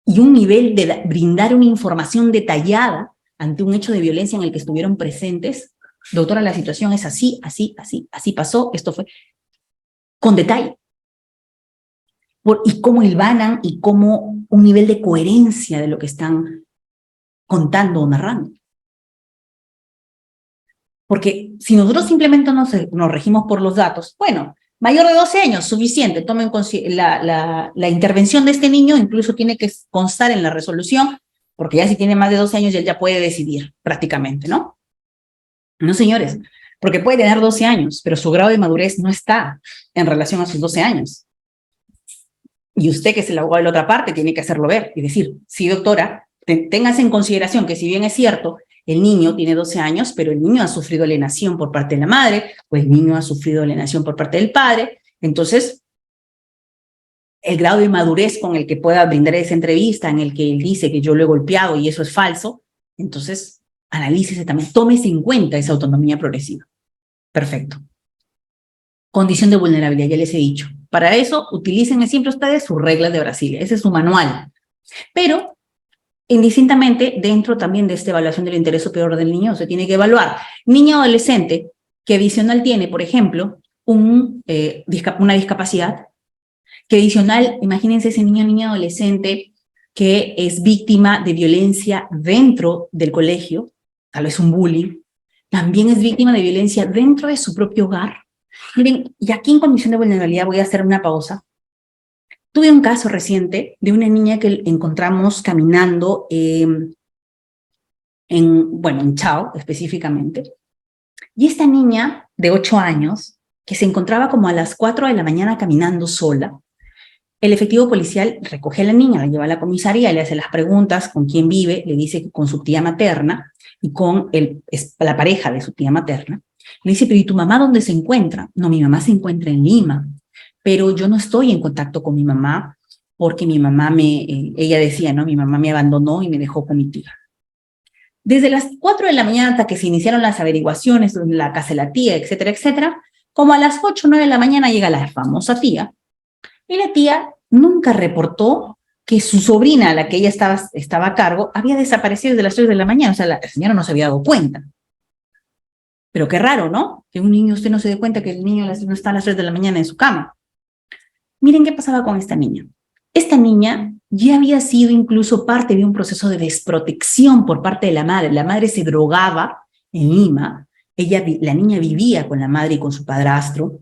y un nivel de brindar una información detallada ante un hecho de violencia en el que estuvieron presentes. Doctora, la situación es así, así, así, así pasó, esto fue, con detalle. Y cómo hilvanan y cómo un nivel de coherencia de lo que están contando o narrando. Porque si nosotros simplemente nos regimos por los datos, bueno, mayor de 12 años, suficiente, tomen la intervención de este niño, incluso tiene que constar en la resolución, porque ya si tiene más de 12 años, él ya puede decidir prácticamente, ¿no? No, señores, porque puede tener 12 años, pero su grado de madurez no está en relación a sus 12 años. Y usted, que es el abogado de la otra parte, tiene que hacerlo ver y decir, sí, doctora, téngase en consideración que si bien es cierto, el niño tiene 12 años, pero el niño ha sufrido alienación por parte de la madre, o el niño ha sufrido alienación por parte del padre. Entonces, el grado de madurez con el que pueda brindar esa entrevista, en el que él dice que yo lo he golpeado y eso es falso, entonces analícese también, tómese en cuenta esa autonomía progresiva. Perfecto. Condición de vulnerabilidad, ya les he dicho. Para eso, utilicen siempre ustedes sus reglas de Brasil, ese es su manual. Pero, indistintamente, dentro también de esta evaluación del interés superior del niño, se tiene que evaluar niño adolescente que adicional tiene, por ejemplo, una discapacidad, que adicional, imagínense ese niño adolescente que es víctima de violencia dentro del colegio, tal vez un bullying, también es víctima de violencia dentro de su propio hogar. Miren, y aquí en condición de vulnerabilidad voy a hacer una pausa. Tuve un caso reciente de una niña que encontramos caminando en Chao específicamente, y esta niña de 8 años, que se encontraba como a las 4 de la mañana caminando sola, el efectivo policial recoge a la niña, la lleva a la comisaría, le hace las preguntas con quién vive, le dice que con su tía materna y con la pareja de su tía materna. Le dice, pero ¿y tu mamá dónde se encuentra? No, mi mamá se encuentra en Lima, pero yo no estoy en contacto con mi mamá porque mi mamá ella decía, ¿no? Mi mamá me abandonó y me dejó con mi tía. Desde las 4 de la mañana hasta que se iniciaron las averiguaciones en la casa de la tía, etcétera, etcétera, como a las 8 o 9 de la mañana llega la famosa tía, y la tía nunca reportó que su sobrina, a la que ella estaba a cargo, había desaparecido desde las 3 de la mañana. O sea, la señora no se había dado cuenta. Pero qué raro, ¿no? Que un niño usted no se dé cuenta que el niño no está a las 3 de la mañana en su cama. Miren qué pasaba con esta niña. Esta niña ya había sido incluso parte de un proceso de desprotección por parte de la madre. La madre se drogaba en Lima. La niña vivía con la madre y con su padrastro.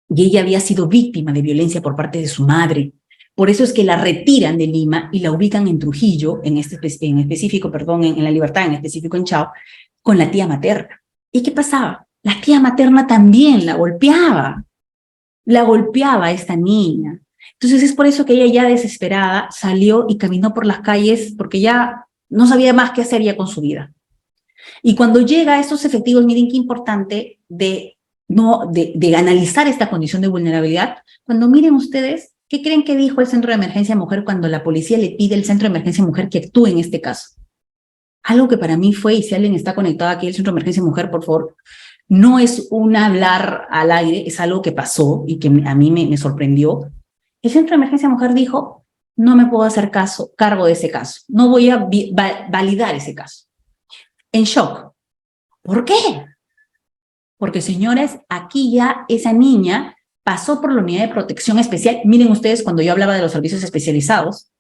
Y ella había sido víctima de violencia por parte de su madre. Por eso es que la retiran de Lima y la ubican en Trujillo, en específico, en La Libertad, en específico en Chao, con la tía materna. ¿Y qué pasaba? La tía materna también la golpeaba a esta niña. Entonces es por eso que ella ya desesperada salió y caminó por las calles porque ya no sabía más qué hacer ya con su vida. Y cuando llega a estos efectivos, miren qué importante de analizar esta condición de vulnerabilidad, cuando miren ustedes, ¿qué creen que dijo el Centro de Emergencia Mujer cuando la policía le pide al Centro de Emergencia Mujer que actúe en este caso? Algo que para mí fue, y si alguien está conectado aquí al Centro de Emergencia Mujer, por favor, no es un hablar al aire, es algo que pasó y que a mí me sorprendió. El Centro de Emergencia Mujer dijo, no me puedo hacer cargo de ese caso, no voy a validar ese caso. En shock. ¿Por qué? Porque, señores, aquí ya esa niña pasó por la unidad de protección especial. Miren ustedes, cuando yo hablaba de los servicios especializados,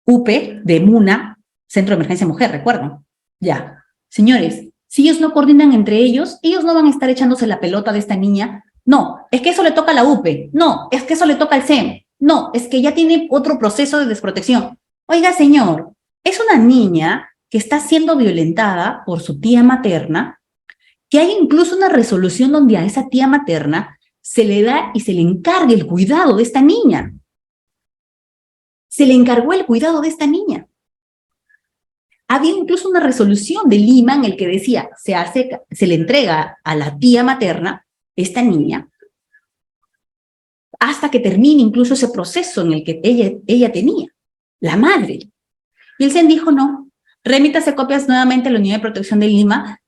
UPE, de MUNA, Centro de Emergencia Mujer, ¿recuerdan? Ya. Señores, si ellos no coordinan entre ellos no van a estar echándose la pelota de esta niña. No, es que eso le toca a la UPE. No, es que eso le toca al SEM. No, es que ya tiene otro proceso de desprotección. Oiga, señor, es una niña que está siendo violentada por su tía materna, que hay incluso una resolución donde a esa tía materna se le da y se le encarga el cuidado de esta niña. Se le encargó el cuidado de esta niña. Había incluso una resolución de Lima en el que decía, se le entrega a la tía materna esta niña hasta que termine incluso ese proceso en el que ella tenía, la madre. Y el CEN dijo no, remítase copias nuevamente a la Unidad de Protección de Lima.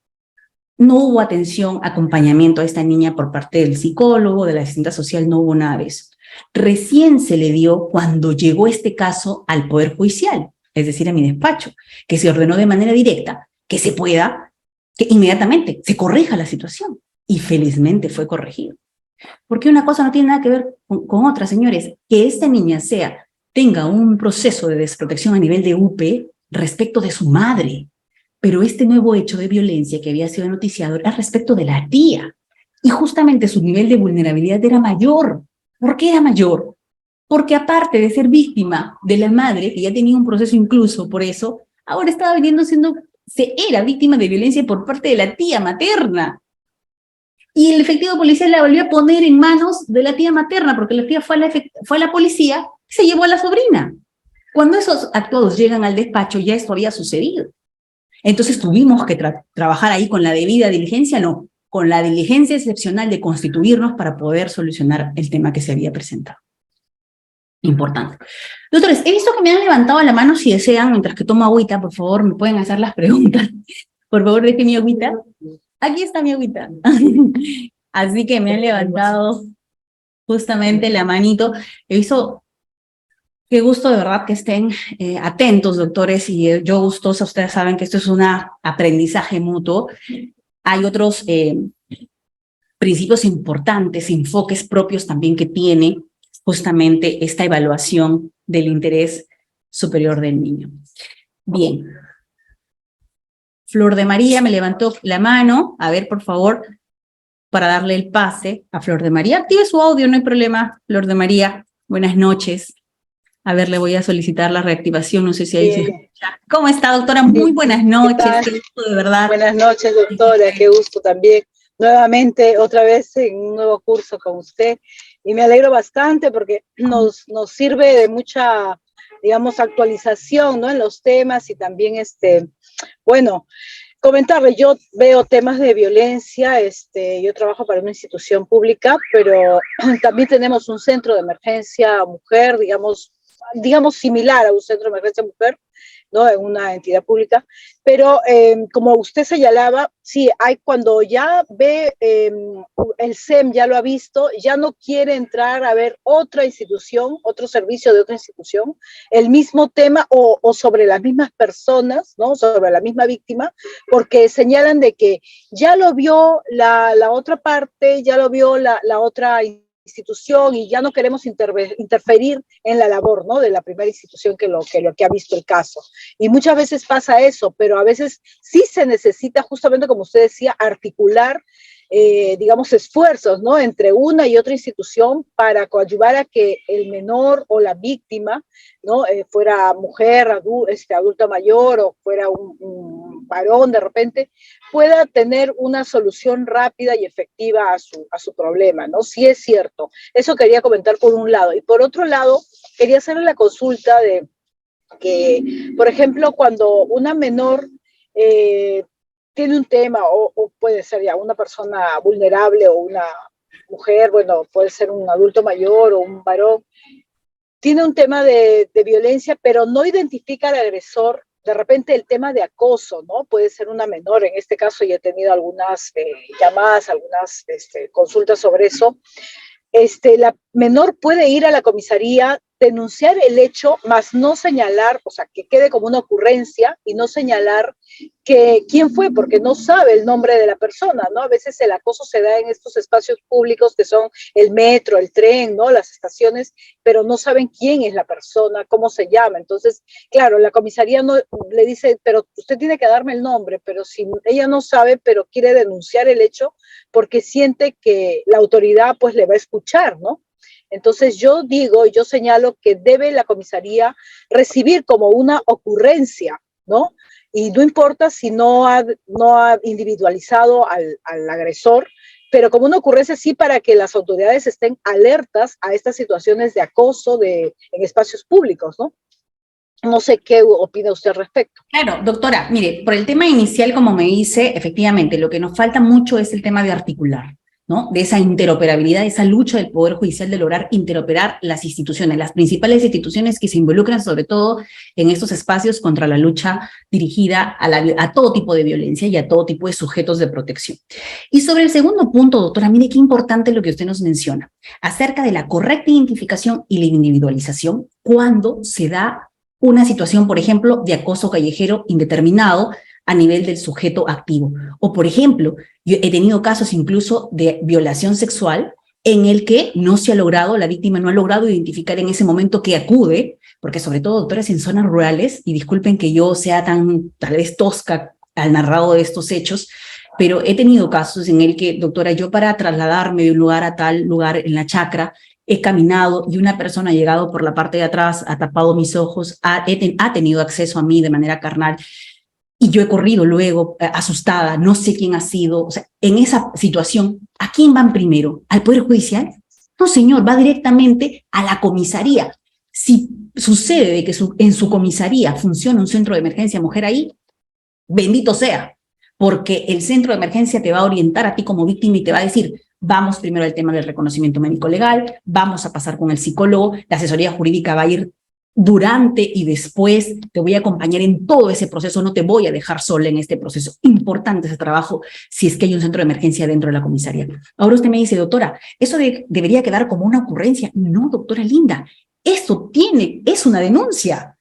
No hubo atención, acompañamiento a esta niña por parte del psicólogo, de la asistente social, no hubo nada de eso. Recién se le dio cuando llegó este caso al Poder Judicial, es decir, a mi despacho, que se ordenó de manera directa que se pueda, que inmediatamente se corrija la situación. Y felizmente fue corregido. Porque una cosa no tiene nada que ver con otra, señores. Que esta niña tenga un proceso de desprotección a nivel de UPE respecto de su madre. Pero este nuevo hecho de violencia que había sido noticiado era respecto de la tía. Y justamente su nivel de vulnerabilidad era mayor. ¿Por qué era mayor? Porque aparte de ser víctima de la madre, que ya tenía un proceso incluso por eso, ahora estaba era víctima de violencia por parte de la tía materna. y el efectivo policial la volvió a poner en manos de la tía materna, porque la tía fue a la policía y se llevó a la sobrina. Cuando esos actuados llegan al despacho, ya esto había sucedido. Entonces tuvimos que trabajar ahí con la debida diligencia, no, con la diligencia excepcional de constituirnos para poder solucionar el tema que se había presentado. Importante. Doctores, he visto que me han levantado la mano. Si desean, mientras que tomo agüita, por favor, me pueden hacer las preguntas. Por favor, deje mi agüita. Aquí está mi agüita. Así que me han levantado justamente la manito. He visto, qué gusto de verdad que estén atentos, doctores, y yo gustosa. Ustedes saben que esto es un aprendizaje mutuo. Hay otros principios importantes, enfoques propios también que tiene justamente esta evaluación del interés superior del niño. Bien. Flor de María me levantó la mano. A ver, por favor, para darle el pase a Flor de María. Active su audio, no hay problema. Flor de María, buenas noches. A ver, le voy a solicitar la reactivación, no sé si ahí se escucha. ¿Cómo está, doctora? Muy buenas noches, qué gusto, de verdad. Buenas noches, doctora, qué gusto también. Nuevamente, otra vez en un nuevo curso con usted. Y me alegro bastante porque nos sirve de mucha, digamos, actualización, ¿no? En los temas y también, bueno, comentarle, yo veo temas de violencia, yo trabajo para una institución pública, pero también tenemos un centro de emergencia mujer, digamos similar a un centro de emergencia mujer, ¿no? En una entidad pública, pero como usted señalaba, sí, hay cuando ya ve, el SEM ya lo ha visto, ya no quiere entrar a ver otra institución, otro servicio de otra institución, el mismo tema o sobre las mismas personas, ¿no? Sobre la misma víctima, porque señalan de que ya lo vio la otra parte, ya lo vio la otra institución y ya no queremos interferir en la labor, ¿no? De la primera institución que ha visto el caso. Y muchas veces pasa eso, pero a veces sí se necesita, justamente como usted decía, articular, digamos, esfuerzos, ¿no? Entre una y otra institución para coadyuvar a que el menor o la víctima, ¿no? Fuera mujer, adulta mayor o fuera un varón de repente, pueda tener una solución rápida y efectiva a su problema, ¿no? Sí es cierto. Eso quería comentar por un lado. Y por otro lado, quería hacerle la consulta de que, por ejemplo, cuando una menor tiene un tema, o puede ser ya una persona vulnerable o una mujer, bueno, puede ser un adulto mayor o un varón, tiene un tema de violencia, pero no identifica al agresor, de repente el tema de acoso, ¿no? Puede ser una menor, en este caso yo he tenido algunas llamadas, algunas consultas sobre eso. La menor puede ir a la comisaría, denunciar el hecho, más no señalar, o sea, que quede como una ocurrencia y no señalar quién fue, porque no sabe el nombre de la persona, ¿no? A veces el acoso se da en estos espacios públicos que son el metro, el tren, ¿no? Las estaciones, pero no saben quién es la persona, cómo se llama. Entonces, claro, la comisaría no le dice, pero usted tiene que darme el nombre, pero si ella no sabe, pero quiere denunciar el hecho porque siente que la autoridad pues le va a escuchar, ¿no? Entonces yo señalo que debe la comisaría recibir como una ocurrencia, ¿no? Y no importa si no ha individualizado al agresor, pero como una ocurrencia sí para que las autoridades estén alertas a estas situaciones de acoso en espacios públicos, ¿no? No sé qué opina usted al respecto. Claro, doctora, mire, por el tema inicial, como me dice, efectivamente, lo que nos falta mucho es el tema de articular, ¿no? De esa interoperabilidad, esa lucha del Poder Judicial de lograr interoperar las instituciones, las principales instituciones que se involucran sobre todo en estos espacios contra la lucha dirigida a todo tipo de violencia y a todo tipo de sujetos de protección. Y sobre el segundo punto, doctora, mire qué importante lo que usted nos menciona, acerca de la correcta identificación y la individualización cuando se da una situación, por ejemplo, de acoso callejero indeterminado a nivel del sujeto activo. O, por ejemplo, yo he tenido casos incluso de violación sexual en el que no se ha logrado, la víctima no ha logrado identificar en ese momento que acude, porque sobre todo, doctores, en zonas rurales, y disculpen que yo sea tan, tal vez tosca al narrado de estos hechos, pero he tenido casos en el que, doctora, yo para trasladarme de un lugar a tal lugar en la chacra, he caminado y una persona ha llegado por la parte de atrás, ha tapado mis ojos, ha tenido acceso a mí de manera carnal. y yo he corrido luego asustada, no sé quién ha sido. O sea, en esa situación, ¿a quién van primero? ¿Al Poder Judicial? No, señor, va directamente a la comisaría. Si sucede de que en su comisaría funciona un centro de emergencia mujer ahí, bendito sea, porque el centro de emergencia te va a orientar a ti como víctima y te va a decir, vamos primero al tema del reconocimiento médico legal, vamos a pasar con el psicólogo, la asesoría jurídica va a ir durante y después, te voy a acompañar en todo ese proceso, no te voy a dejar sola en este proceso. Importante ese trabajo si es que hay un centro de emergencia dentro de la comisaría. Ahora usted me dice, doctora, eso debería quedar como una ocurrencia. No, doctora linda, eso es una denuncia.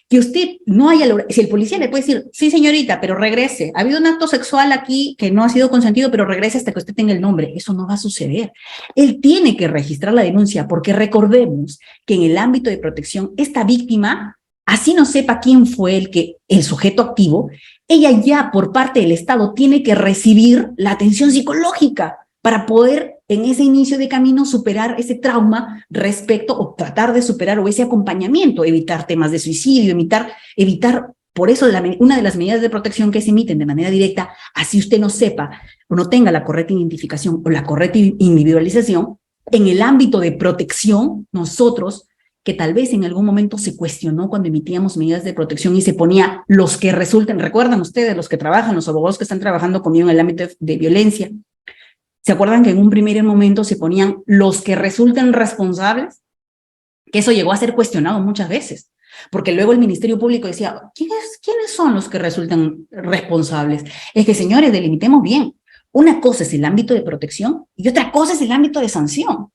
Que usted no haya logrado, si el policía le puede decir, sí señorita, pero regrese, ha habido un acto sexual aquí que no ha sido consentido, pero regrese hasta que usted tenga el nombre, eso no va a suceder. Él tiene que registrar la denuncia, porque recordemos que en el ámbito de protección, esta víctima, así no sepa quién fue el sujeto activo, ella ya por parte del Estado tiene que recibir la atención psicológica para poder en ese inicio de camino superar ese trauma respecto o tratar de superar o ese acompañamiento, evitar temas de suicidio, evitar por eso una de las medidas de protección que se emiten de manera directa, así usted no sepa o no tenga la correcta identificación o la correcta individualización, en el ámbito de protección, nosotros, que tal vez en algún momento se cuestionó cuando emitíamos medidas de protección y se ponía los que resulten, recuerdan ustedes, los que trabajan, los abogados que están trabajando conmigo en el ámbito de violencia, ¿se acuerdan que en un primer momento se ponían los que resulten responsables? Que eso llegó a ser cuestionado muchas veces, porque luego el Ministerio Público decía, ¿quiénes son los que resultan responsables? Es que, señores, delimitemos bien. Una cosa es el ámbito de protección y otra cosa es el ámbito de sanción.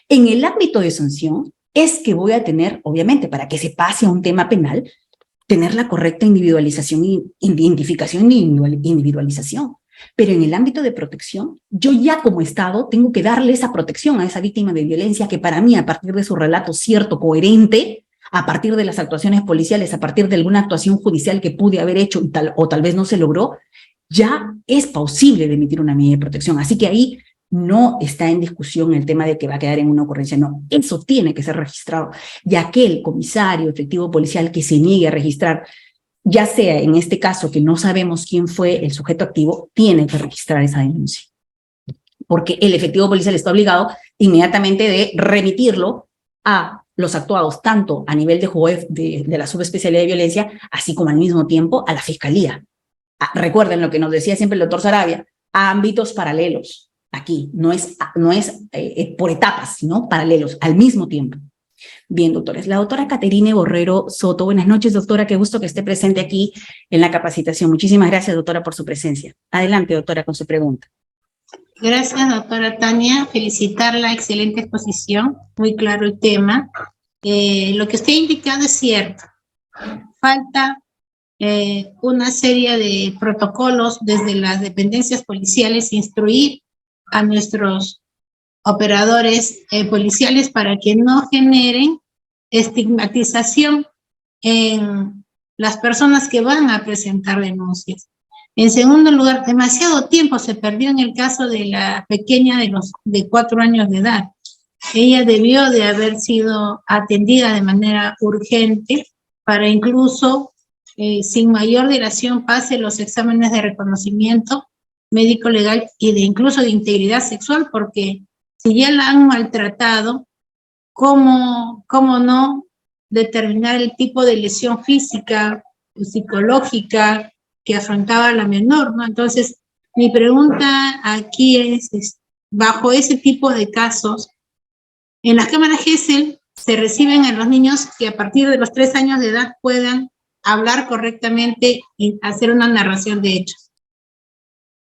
En el ámbito de sanción es que voy a tener, obviamente, para que se pase a un tema penal, tener la correcta individualización, identificación y individualización. Pero en el ámbito de protección, yo ya como Estado tengo que darle esa protección a esa víctima de violencia que para mí, a partir de su relato cierto, coherente, a partir de las actuaciones policiales, a partir de alguna actuación judicial que pude haber hecho o tal vez no se logró, ya es posible de emitir una medida de protección. Así que ahí no está en discusión el tema de que va a quedar en una ocurrencia, no, eso tiene que ser registrado. Y aquel comisario efectivo policial que se niegue a registrar, ya sea en este caso que no sabemos quién fue el sujeto activo, tiene que registrar esa denuncia. Porque el efectivo policial está obligado inmediatamente de remitirlo a los actuados, tanto a nivel de juez de la subespecialidad de violencia, así como al mismo tiempo a la fiscalía. Recuerden lo que nos decía siempre el doctor Sarabia, a ámbitos paralelos. Aquí no es por etapas, sino paralelos, al mismo tiempo. Bien, doctores. La doctora Caterine Borrero Soto. Buenas noches, doctora. Qué gusto que esté presente aquí en la capacitación. Muchísimas gracias, doctora, por su presencia. Adelante, doctora, con su pregunta. Gracias, doctora Tania. Felicitarla, excelente exposición, muy claro el tema. Lo que usted ha indicado es cierto. Falta una serie de protocolos desde las dependencias policiales, instruir a nuestros operadores policiales para que no generen estigmatización en las personas que van a presentar denuncias. En segundo lugar, demasiado tiempo se perdió en el caso de la pequeña de 4 años de edad. Ella debió de haber sido atendida de manera urgente para incluso, sin mayor dilación, pase los exámenes de reconocimiento médico legal y incluso de integridad sexual, porque si ya la han maltratado, ¿cómo no determinar el tipo de lesión física o psicológica que afrontaba la menor, ¿no? Entonces, mi pregunta aquí es, bajo ese tipo de casos, en las cámaras GESEL se reciben a los niños que a partir de los 3 años de edad puedan hablar correctamente y hacer una narración de hechos.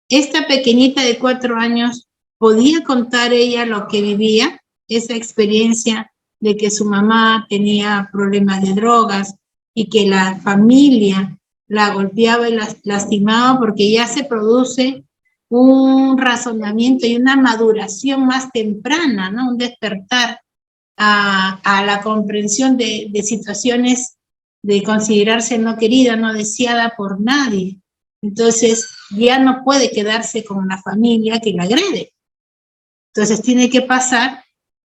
Esta pequeñita de 4 años, ¿podía contar ella lo que vivía? Esa experiencia de que su mamá tenía problemas de drogas y que la familia la golpeaba y la lastimaba, porque ya se produce un razonamiento y una maduración más temprana, ¿no? Un despertar a la comprensión de situaciones de considerarse no querida, no deseada por nadie. Entonces ya no puede quedarse con la familia que la agrede. Entonces tiene que pasar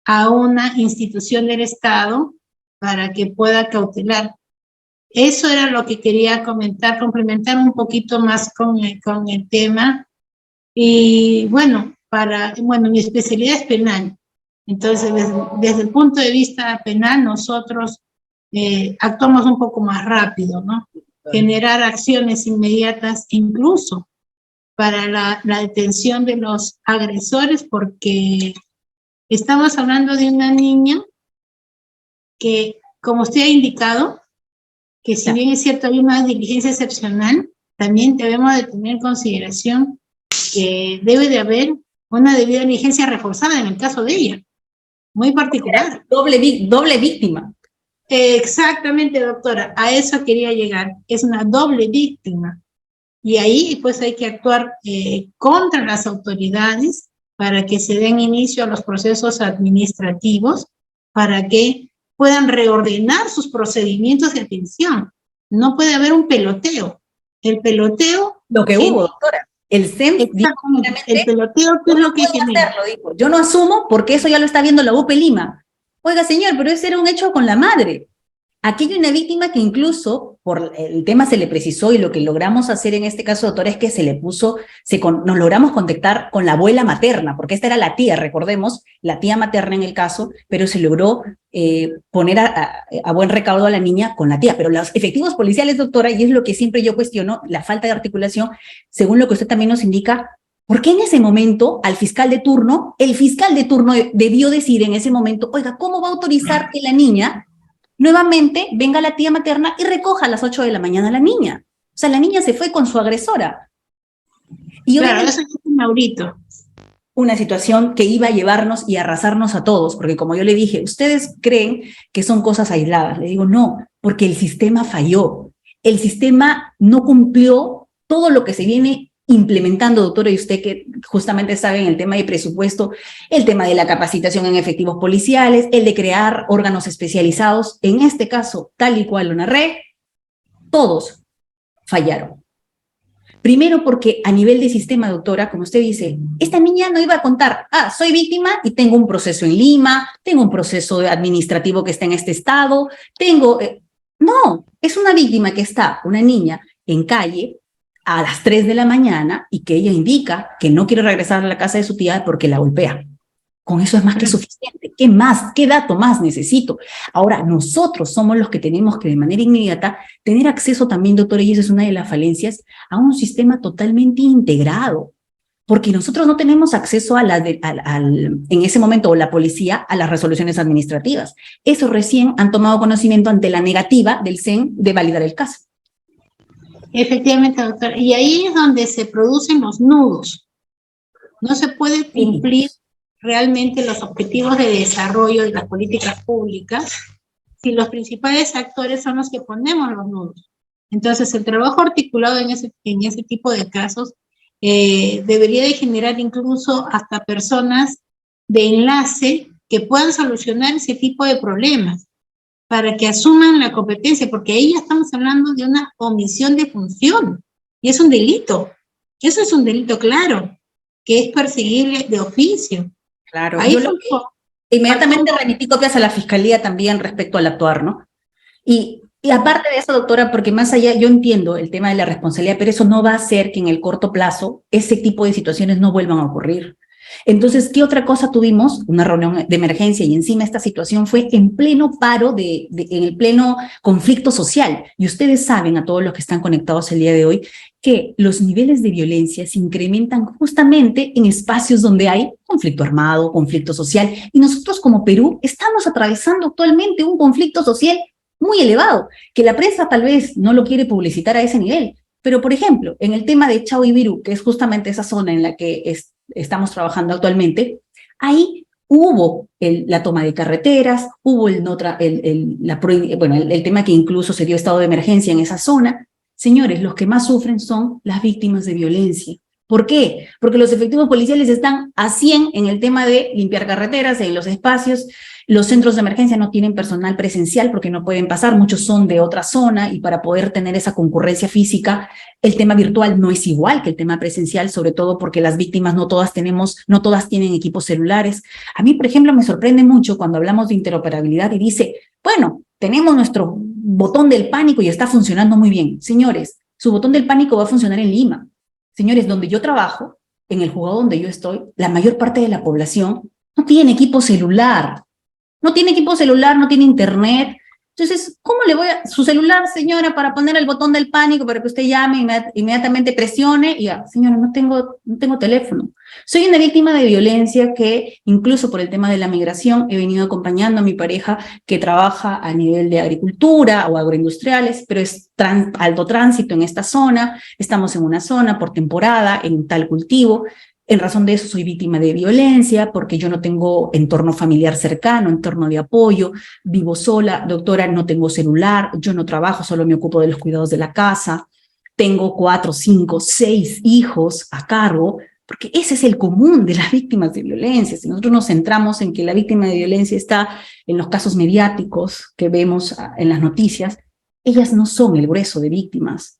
a una institución del Estado para que pueda cautelar. Eso era lo que quería comentar, complementar un poquito más con el tema. Y bueno, mi especialidad es penal. Entonces, desde el punto de vista penal, nosotros actuamos un poco más rápido, ¿no? Generar acciones inmediatas, incluso para la detención de los agresores, porque estamos hablando de una niña que, como usted ha indicado, que si bien es cierto hay una diligencia excepcional, también debemos de tener en consideración que debe de haber una debida diligencia reforzada en el caso de ella, muy particular. Doble víctima. Exactamente, doctora, a eso quería llegar, es una doble víctima. Y ahí pues hay que actuar contra las autoridades para que se den inicio a los procesos administrativos, para que puedan reordenar sus procedimientos de atención. No puede haber un peloteo. El peloteo... Lo que hubo, doctora. El SEM dijo el peloteo, ¿qué es lo que genera? Yo no asumo porque eso ya lo está viendo la UP Lima. Oiga, señor, pero ese era un hecho con la madre. Aquí hay una víctima que incluso, por el tema se le precisó, y lo que logramos hacer en este caso, doctora, es que se le puso, nos logramos contactar con la abuela materna, porque esta era la tía, recordemos, la tía materna en el caso, pero se logró poner a buen recaudo a la niña con la tía. Pero los efectivos policiales, doctora, y es lo que siempre yo cuestiono, la falta de articulación, según lo que usted también nos indica, ¿por qué en ese momento al fiscal de turno, el fiscal de turno debió decir en ese momento, oiga, ¿cómo va a autorizar que la niña nuevamente venga la tía materna y recoja a las 8 de la mañana a la niña? O sea, la niña se fue con su agresora. Y claro, eso es Maurito. Una situación que iba a llevarnos y arrasarnos a todos, porque como yo le dije, ustedes creen que son cosas aisladas. Le digo, no, porque el sistema falló. El sistema no cumplió todo lo que se viene implementando, doctora, y usted que justamente sabe en el tema de presupuesto, el tema de la capacitación en efectivos policiales, el de crear órganos especializados, en este caso, tal y cual lo narré, todos fallaron. Primero porque a nivel de sistema, doctora, como usted dice, esta niña no iba a contar, soy víctima y tengo un proceso en Lima, tengo un proceso administrativo que está en este estado, no, es una víctima que está, una niña en calle, a las 3 de la mañana y que ella indica que no quiere regresar a la casa de su tía porque la golpea. Con eso es más que suficiente. ¿Qué más? ¿Qué dato más necesito? Ahora, nosotros somos los que tenemos que de manera inmediata tener acceso también, doctora, y esa es una de las falencias, a un sistema totalmente integrado. Porque nosotros no tenemos acceso en ese momento, o la policía, a las resoluciones administrativas. Eso recién han tomado conocimiento ante la negativa del CEN de validar el caso. Efectivamente, doctora. Y ahí es donde se producen los nudos. No se puede cumplir realmente los objetivos de desarrollo de las políticas públicas si los principales actores son los que ponemos los nudos. Entonces, el trabajo articulado en ese tipo de casos debería de generar incluso hasta personas de enlace que puedan solucionar ese tipo de problemas, para que asuman la competencia, porque ahí ya estamos hablando de una omisión de función, y es un delito. Eso es un delito claro, que es perseguible de oficio. Claro, ahí inmediatamente remití copias a la fiscalía también respecto al actuar, ¿no? Y aparte de eso, doctora, porque más allá, yo entiendo el tema de la responsabilidad, pero eso no va a hacer que en el corto plazo ese tipo de situaciones no vuelvan a ocurrir. Entonces, ¿qué otra cosa tuvimos? Una reunión de emergencia, y encima esta situación fue en pleno paro, en el pleno conflicto social. Y ustedes saben, a todos los que están conectados el día de hoy, que los niveles de violencia se incrementan justamente en espacios donde hay conflicto armado, conflicto social. Y nosotros como Perú estamos atravesando actualmente un conflicto social muy elevado, que la prensa tal vez no lo quiere publicitar a ese nivel. Pero, por ejemplo, en el tema de Chao y Virú, que es justamente esa zona en la que estamos trabajando actualmente, ahí hubo la toma de carreteras, hubo el tema que incluso se dio estado de emergencia en esa zona. Señores, los que más sufren son las víctimas de violencia. ¿Por qué? Porque los efectivos policiales están a 100 en el tema de limpiar carreteras, en los espacios. Los centros de emergencia no tienen personal presencial porque no pueden pasar, muchos son de otra zona, y para poder tener esa concurrencia física, el tema virtual no es igual que el tema presencial, sobre todo porque las víctimas no todas tienen equipos celulares. A mí, por ejemplo, me sorprende mucho cuando hablamos de interoperabilidad y dice, bueno, tenemos nuestro botón del pánico y está funcionando muy bien. Señores, su botón del pánico va a funcionar en Lima. Señores, donde yo trabajo, en el juzgado donde yo estoy, la mayor parte de la población no tiene equipo celular. No tiene equipo celular, no tiene internet. Entonces, ¿cómo le voy a su celular, señora, para poner el botón del pánico para que usted llame, inmediatamente presione y ya, señora, no tengo teléfono? Soy una víctima de violencia que, incluso por el tema de la migración, he venido acompañando a mi pareja que trabaja a nivel de agricultura o agroindustriales, pero es alto tránsito en esta zona, estamos en una zona por temporada, en tal cultivo. En razón de eso soy víctima de violencia porque yo no tengo entorno familiar cercano, entorno de apoyo, vivo sola, doctora, no tengo celular, yo no trabajo, solo me ocupo de los cuidados de la casa, tengo 4, 5, 6 hijos a cargo, porque ese es el común de las víctimas de violencia. Si nosotros nos centramos en que la víctima de violencia está en los casos mediáticos que vemos en las noticias, ellas no son el grueso de víctimas.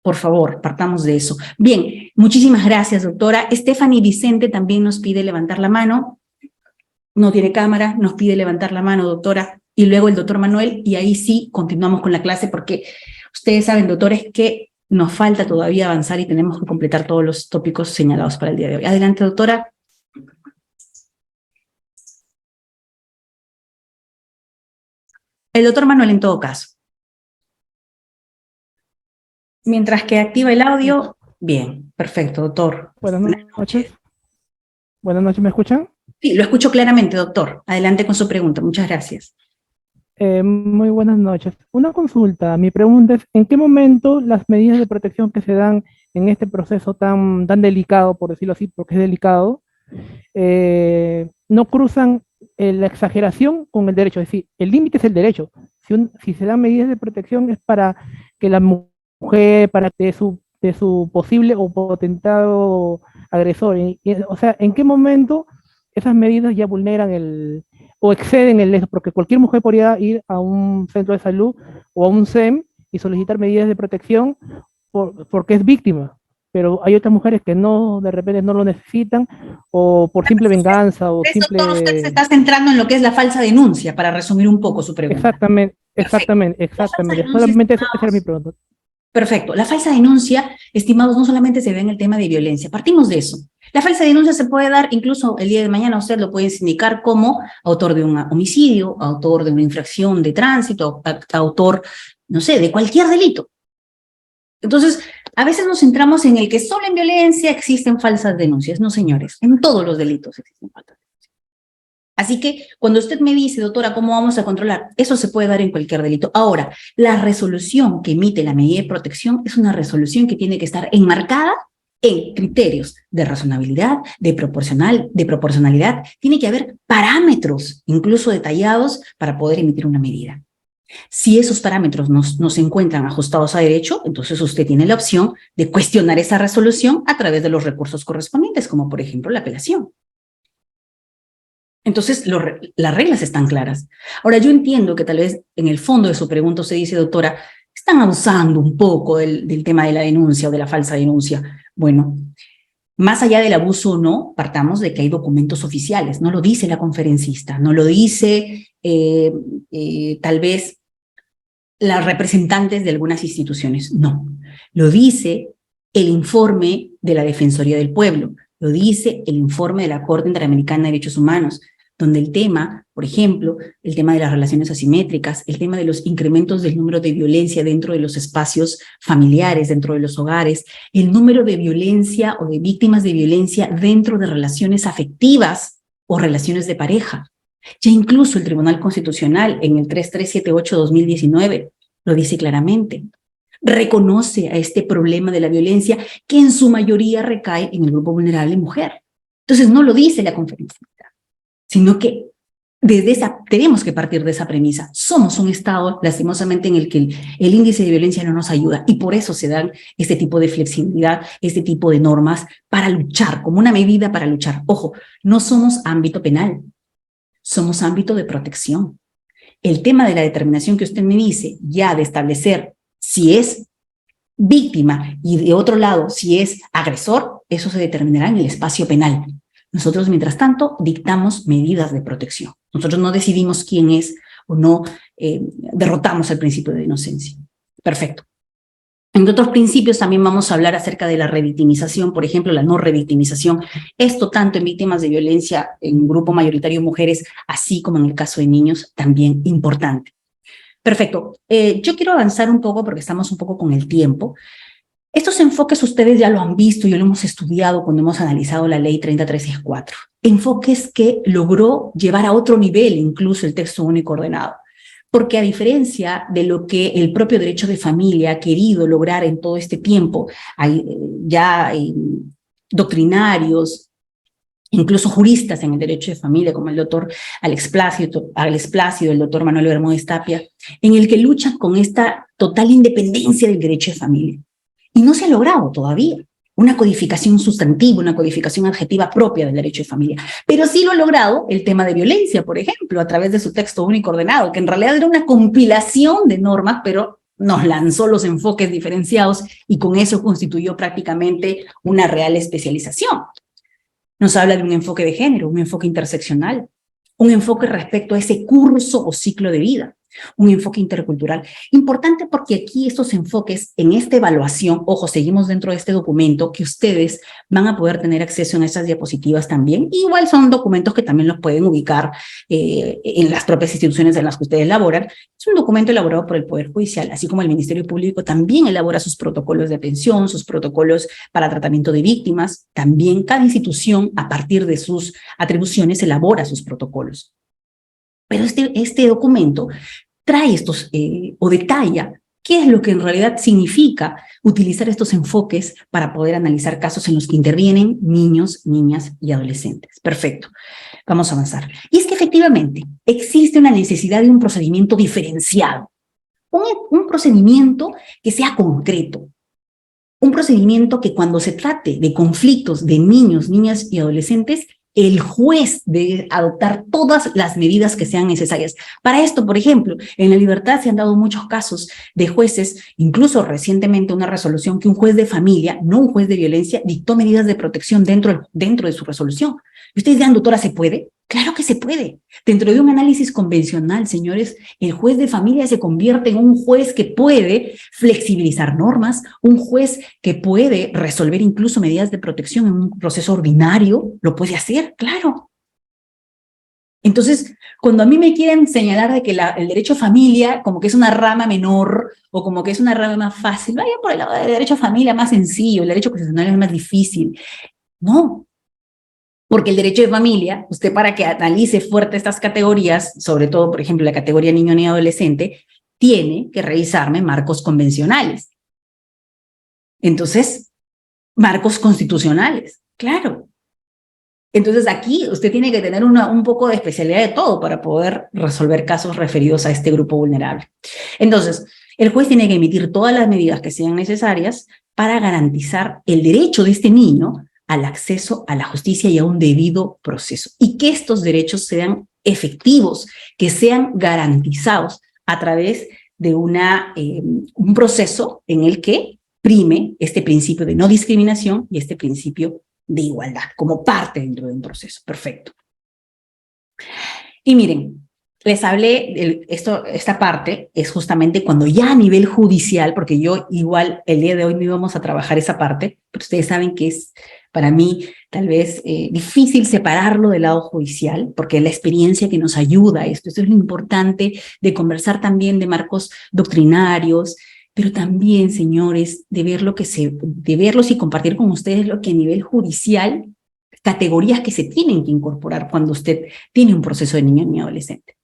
Por favor, partamos de eso. Bien, muchísimas gracias, doctora. Stephanie Vicente también nos pide levantar la mano. No tiene cámara, nos pide levantar la mano, doctora. Y luego el doctor Manuel, y ahí sí continuamos con la clase, porque ustedes saben, doctores, que nos falta todavía avanzar y tenemos que completar todos los tópicos señalados para el día de hoy. Adelante, doctora. El doctor Manuel, en todo caso. Mientras que activa el audio, bien, perfecto, doctor. Buenas noches. Buenas noches, ¿me escuchan? Sí, lo escucho claramente, doctor. Adelante con su pregunta, muchas gracias. Muy buenas noches. Una consulta, mi pregunta es, ¿en qué momento las medidas de protección que se dan en este proceso tan delicado, por decirlo así, porque es delicado, no cruzan la exageración con el derecho? Es decir, el límite es el derecho. Si se dan medidas de protección es para que la mujer, para que de su posible o potentado agresor. O sea, ¿en qué momento esas medidas ya vulneran o exceden el, porque cualquier mujer podría ir a un centro de salud o a un SEM y solicitar medidas de protección porque es víctima, pero hay otras mujeres que no, de repente no lo necesitan, o por simple venganza, o simple... Doctor, usted se está centrando en lo que es la falsa denuncia, para resumir un poco su pregunta. Exactamente. Solamente esa era mi pregunta. Perfecto. La falsa denuncia, estimados, no solamente se ve en el tema de violencia. Partimos de eso. La falsa denuncia se puede dar, incluso el día de mañana usted lo puede sindicar como autor de un homicidio, autor de una infracción de tránsito, autor, no sé, de cualquier delito. Entonces, a veces nos centramos en el que solo en violencia existen falsas denuncias. No, señores, en todos los delitos existen falsas denuncias. Así que cuando usted me dice, doctora, ¿cómo vamos a controlar? Eso se puede dar en cualquier delito. Ahora, la resolución que emite la medida de protección es una resolución que tiene que estar enmarcada en criterios de razonabilidad, de proporcionalidad. Tiene que haber parámetros, incluso detallados, para poder emitir una medida. Si esos parámetros no se encuentran ajustados a derecho, entonces usted tiene la opción de cuestionar esa resolución a través de los recursos correspondientes, como por ejemplo la apelación. Entonces, las reglas están claras. Ahora, yo entiendo que tal vez en el fondo de su pregunta se dice, doctora, están abusando un poco del tema de la denuncia o de la falsa denuncia. Bueno, más allá del abuso o no, partamos de que hay documentos oficiales. No lo dice la conferencista, no lo dice tal vez las representantes de algunas instituciones. No, lo dice el informe de la Defensoría del Pueblo, lo dice el informe de la Corte Interamericana de Derechos Humanos, donde el tema, por ejemplo, el tema de las relaciones asimétricas, el tema de los incrementos del número de violencia dentro de los espacios familiares, dentro de los hogares, el número de violencia o de víctimas de violencia dentro de relaciones afectivas o relaciones de pareja. Ya incluso el Tribunal Constitucional en el 3378-2019 lo dice claramente. Reconoce a este problema de la violencia que en su mayoría recae en el grupo vulnerable mujer. Entonces no lo dice la conferencia, sino que tenemos que partir de esa premisa. Somos un Estado, lastimosamente, en el que el índice de violencia no nos ayuda y por eso se dan este tipo de flexibilidad, este tipo de normas para luchar, como una medida para luchar. Ojo, no somos ámbito penal, somos ámbito de protección. El tema de la determinación que usted me dice, ya de establecer si es víctima y de otro lado si es agresor, eso se determinará en el espacio penal. Nosotros, mientras tanto, dictamos medidas de protección. Nosotros no decidimos quién es o no derrotamos el principio de inocencia. Perfecto. En otros principios también vamos a hablar acerca de la revictimización, por ejemplo, la no revictimización. Esto tanto en víctimas de violencia en grupo mayoritario mujeres, así como en el caso de niños, también importante. Perfecto. Yo quiero avanzar un poco porque estamos un poco con el tiempo. Estos enfoques ustedes ya lo han visto y lo hemos estudiado cuando hemos analizado la ley 30364. Enfoques que logró llevar a otro nivel incluso el texto único ordenado. Porque a diferencia de lo que el propio derecho de familia ha querido lograr en todo este tiempo, hay ya doctrinarios, incluso juristas en el derecho de familia, como el doctor Alex Plácido, el doctor Manuel Bermúdez Tapia, en el que luchan con esta total independencia del derecho de familia. Y no se ha logrado todavía una codificación sustantiva, una codificación adjetiva propia del derecho de familia. Pero sí lo ha logrado el tema de violencia, por ejemplo, a través de su texto único ordenado, que en realidad era una compilación de normas, pero nos lanzó los enfoques diferenciados y con eso constituyó prácticamente una real especialización. Nos habla de un enfoque de género, un enfoque interseccional, un enfoque respecto a ese curso o ciclo de vida, un enfoque intercultural. Importante porque aquí estos enfoques en esta evaluación, ojo, seguimos dentro de este documento que ustedes van a poder tener acceso en esas diapositivas también. Igual son documentos que también los pueden ubicar en las propias instituciones en las que ustedes laboran. Es un documento elaborado por el Poder Judicial, así como el Ministerio Público también elabora sus protocolos de atención, sus protocolos para tratamiento de víctimas. También cada institución, a partir de sus atribuciones, elabora sus protocolos. Pero este documento trae estos o detalla qué es lo que en realidad significa utilizar estos enfoques para poder analizar casos en los que intervienen niños, niñas y adolescentes. Perfecto, vamos a avanzar. Y es que efectivamente existe una necesidad de un procedimiento diferenciado, un procedimiento que sea concreto, un procedimiento que cuando se trate de conflictos de niños, niñas y adolescentes, el juez debe adoptar todas las medidas que sean necesarias. Para esto, por ejemplo, en La Libertad se han dado muchos casos de jueces, incluso recientemente una resolución que un juez de familia, no un juez de violencia, dictó medidas de protección dentro de su resolución. Y ustedes dirán, doctora, ¿se puede? Claro que se puede. Dentro de un análisis convencional, señores, el juez de familia se convierte en un juez que puede flexibilizar normas, un juez que puede resolver incluso medidas de protección en un proceso ordinario, lo puede hacer, claro. Entonces, cuando a mí me quieren señalar de que el derecho a familia como que es una rama menor o como que es una rama más fácil, vaya por el lado del derecho a familia más sencillo, el derecho constitucional es más difícil. No. Porque el derecho de familia, usted para que analice fuerte estas categorías, sobre todo, por ejemplo, la categoría niño ni adolescente, tiene que revisarme marcos convencionales. Entonces, marcos constitucionales, claro. Entonces aquí usted tiene que tener un poco de especialidad de todo para poder resolver casos referidos a este grupo vulnerable. Entonces, el juez tiene que emitir todas las medidas que sean necesarias para garantizar el derecho de este niño al acceso a la justicia y a un debido proceso. Y que estos derechos sean efectivos, que sean garantizados a través de un proceso en el que prime este principio de no discriminación y este principio de igualdad como parte dentro de un proceso. Perfecto. Y miren, les hablé, esta parte es justamente cuando ya a nivel judicial, porque yo igual el día de hoy no íbamos a trabajar esa parte, pero ustedes saben que es para mí tal vez difícil separarlo del lado judicial, porque es la experiencia que nos ayuda a esto. Esto es lo importante de conversar también de marcos doctrinarios, pero también, señores, de verlos y compartir con ustedes lo que a nivel judicial, categorías que se tienen que incorporar cuando usted tiene un proceso de niño ni adolescente.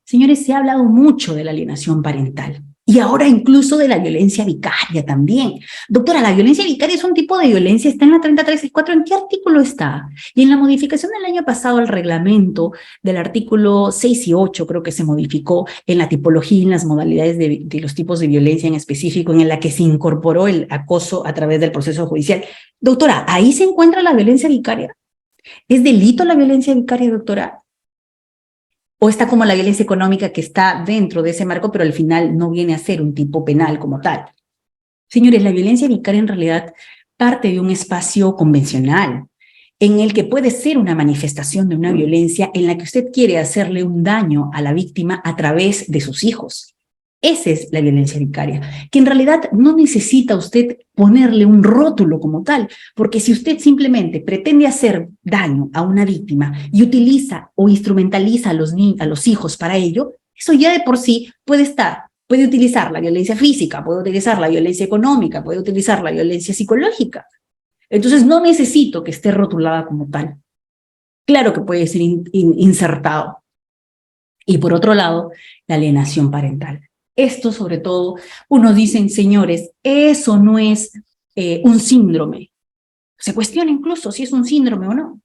Señores, se ha hablado mucho de la alienación parental y ahora incluso de la violencia vicaria también. Doctora, la violencia vicaria es un tipo de violencia, está en la 30364, ¿en qué artículo está? Y en la modificación del año pasado al reglamento del artículo 6 y 8, creo que se modificó en la tipología y en las modalidades de los tipos de violencia en específico, en la que se incorporó el acoso a través del proceso judicial. Doctora, ¿ahí se encuentra la violencia vicaria? ¿Es delito la violencia vicaria, doctora? ¿O está como la violencia económica que está dentro de ese marco, pero al final no viene a ser un tipo penal como tal? Señores, la violencia vicaria en realidad parte de un espacio convencional en el que puede ser una manifestación de una violencia en la que usted quiere hacerle un daño a la víctima a través de sus hijos. Esa es la violencia vicaria, que en realidad no necesita usted ponerle un rótulo como tal, porque si usted simplemente pretende hacer daño a una víctima y utiliza o instrumentaliza a los hijos para ello, eso ya de por sí puede utilizar la violencia física, puede utilizar la violencia económica, puede utilizar la violencia psicológica. Entonces no necesito que esté rotulada como tal. Claro que puede ser insertado. Y por otro lado, la alienación parental. Esto sobre todo, unos dicen, señores, eso no es un síndrome. Se cuestiona incluso si es un síndrome o no.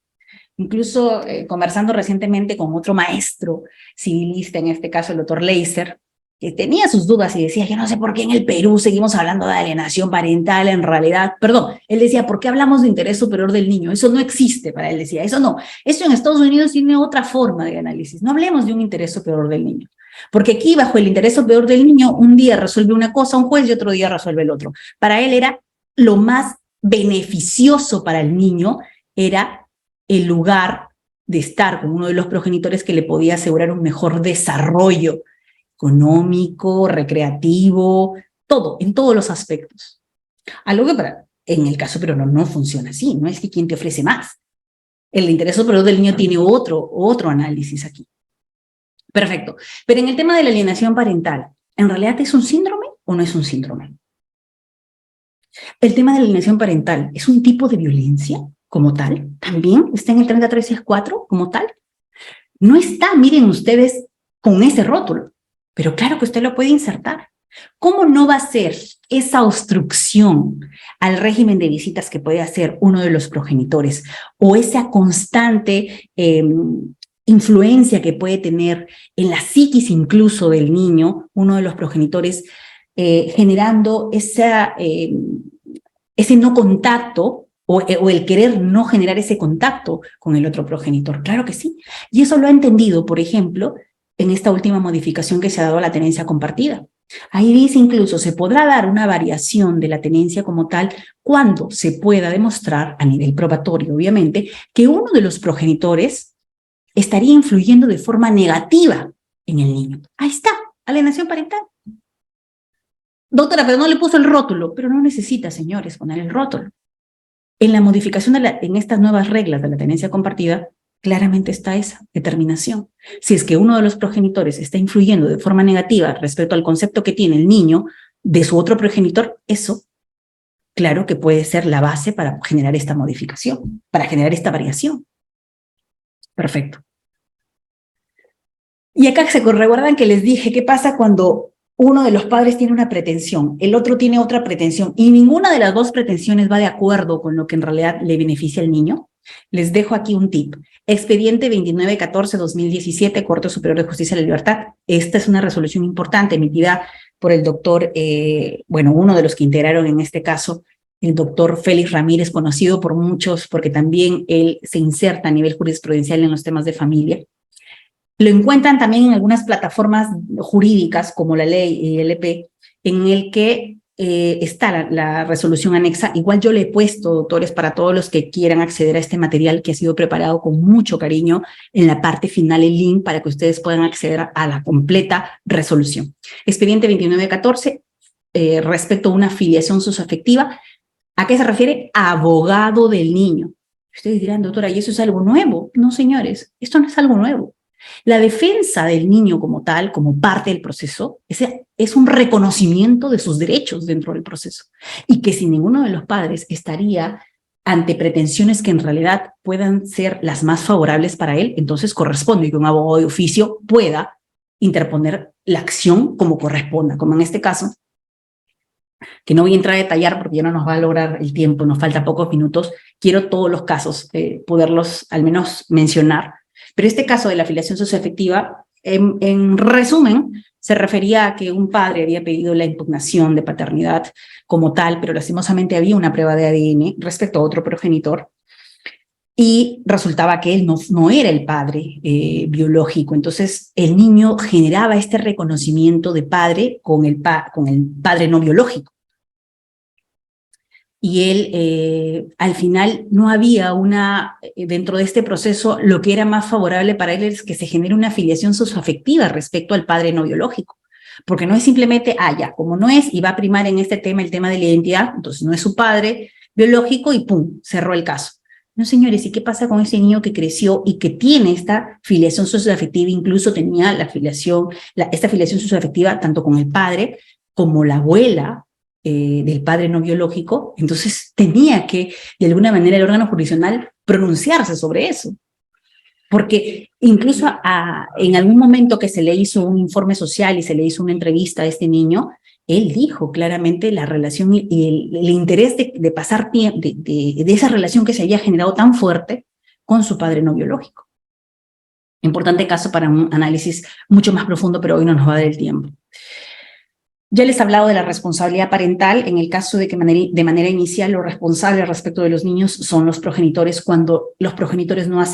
Incluso conversando recientemente con otro maestro civilista, en este caso el doctor Leiser, que tenía sus dudas y decía, yo no sé por qué en el Perú seguimos hablando de alienación parental en realidad. Perdón, él decía, ¿por qué hablamos de interés superior del niño? Eso no existe para él, decía, eso no. Eso en Estados Unidos tiene otra forma de análisis. No hablemos de un interés superior del niño. Porque aquí, bajo el interés superior del niño, un día resuelve una cosa un juez y otro día resuelve el otro. Para él era lo más beneficioso para el niño, era el lugar de estar con uno de los progenitores que le podía asegurar un mejor desarrollo económico, recreativo, todo, en todos los aspectos. Algo que en el caso pero no funciona así, no es que quien te ofrece más. El interés superior del niño tiene otro análisis aquí. Perfecto. Pero en el tema de la alienación parental, ¿en realidad es un síndrome o no es un síndrome? El tema de la alienación parental es un tipo de violencia como tal, también está en el 3364 como tal. No está, miren ustedes, con ese rótulo, pero claro que usted lo puede insertar. ¿Cómo no va a ser esa obstrucción al régimen de visitas que puede hacer uno de los progenitores o esa constante influencia que puede tener en la psiquis incluso del niño, uno de los progenitores, generando ese no contacto o el querer no generar ese contacto con el otro progenitor? Claro que sí. Y eso lo ha entendido, por ejemplo, en esta última modificación que se ha dado a la tenencia compartida. Ahí dice incluso, se podrá dar una variación de la tenencia como tal cuando se pueda demostrar, a nivel probatorio obviamente, que uno de los progenitores estaría influyendo de forma negativa en el niño. Ahí está, alienación parental. Doctora, pero no le puso el rótulo. Pero no necesita, señores, poner el rótulo. En la modificación en estas nuevas reglas de la tenencia compartida, claramente está esa determinación. Si es que uno de los progenitores está influyendo de forma negativa respecto al concepto que tiene el niño de su otro progenitor, eso, claro que puede ser la base para generar esta modificación, para generar esta variación. Perfecto. Y acá se recuerdan que les dije qué pasa cuando uno de los padres tiene una pretensión, el otro tiene otra pretensión, y ninguna de las dos pretensiones va de acuerdo con lo que en realidad le beneficia al niño. Les dejo aquí un tip. Expediente 2914-2017, Corte Superior de Justicia de la Libertad. Esta es una resolución importante emitida por el doctor, uno de los que integraron en este caso, el doctor Félix Ramírez, conocido por muchos porque también él se inserta a nivel jurisprudencial en los temas de familia. Lo encuentran también en algunas plataformas jurídicas como la ley y el EP, en el que está la resolución anexa. Igual yo le he puesto, doctores, para todos los que quieran acceder a este material que ha sido preparado con mucho cariño, en la parte final el link para que ustedes puedan acceder a la completa resolución. Expediente 2914, respecto a una filiación socioafectiva. ¿A qué se refiere? Abogado del niño. Ustedes dirán, doctora, ¿y eso es algo nuevo? No, señores, esto no es algo nuevo. La defensa del niño como tal, como parte del proceso, es un reconocimiento de sus derechos dentro del proceso. Y que si ninguno de los padres estaría ante pretensiones que en realidad puedan ser las más favorables para él, entonces corresponde que un abogado de oficio pueda interponer la acción como corresponda, como en este caso, que no voy a entrar a detallar porque ya no nos va a lograr el tiempo, nos faltan pocos minutos. Quiero todos los casos, poderlos al menos mencionar. Pero este caso de la filiación socioafectiva, en resumen, se refería a que un padre había pedido la impugnación de paternidad como tal, pero lastimosamente había una prueba de ADN respecto a otro progenitor y resultaba que él no era el padre biológico. Entonces, el niño generaba este reconocimiento de padre con el padre no biológico. y él, al final, no había dentro de este proceso, lo que era más favorable para él es que se genere una afiliación socioafectiva respecto al padre no biológico. Porque no es simplemente, ya, como no es, y va a primar en este tema el tema de la identidad, entonces no es su padre biológico y ¡pum!, cerró el caso. No, señores, ¿y qué pasa con ese niño que creció y que tiene esta filiación socioafectiva? Incluso tenía esta filiación socioafectiva tanto con el padre como la abuela del padre no biológico. Entonces tenía que, de alguna manera, el órgano jurisdiccional pronunciarse sobre eso. Porque incluso en algún momento que se le hizo un informe social y se le hizo una entrevista a este niño, él dijo claramente la relación y el interés de pasar tiempo, de esa relación que se había generado tan fuerte con su padre no biológico. Importante caso para un análisis mucho más profundo, pero hoy no nos va a dar el tiempo. Ya les he hablado de la responsabilidad parental, en el caso de que de manera inicial los responsables respecto de los niños son los progenitores. Cuando los progenitores no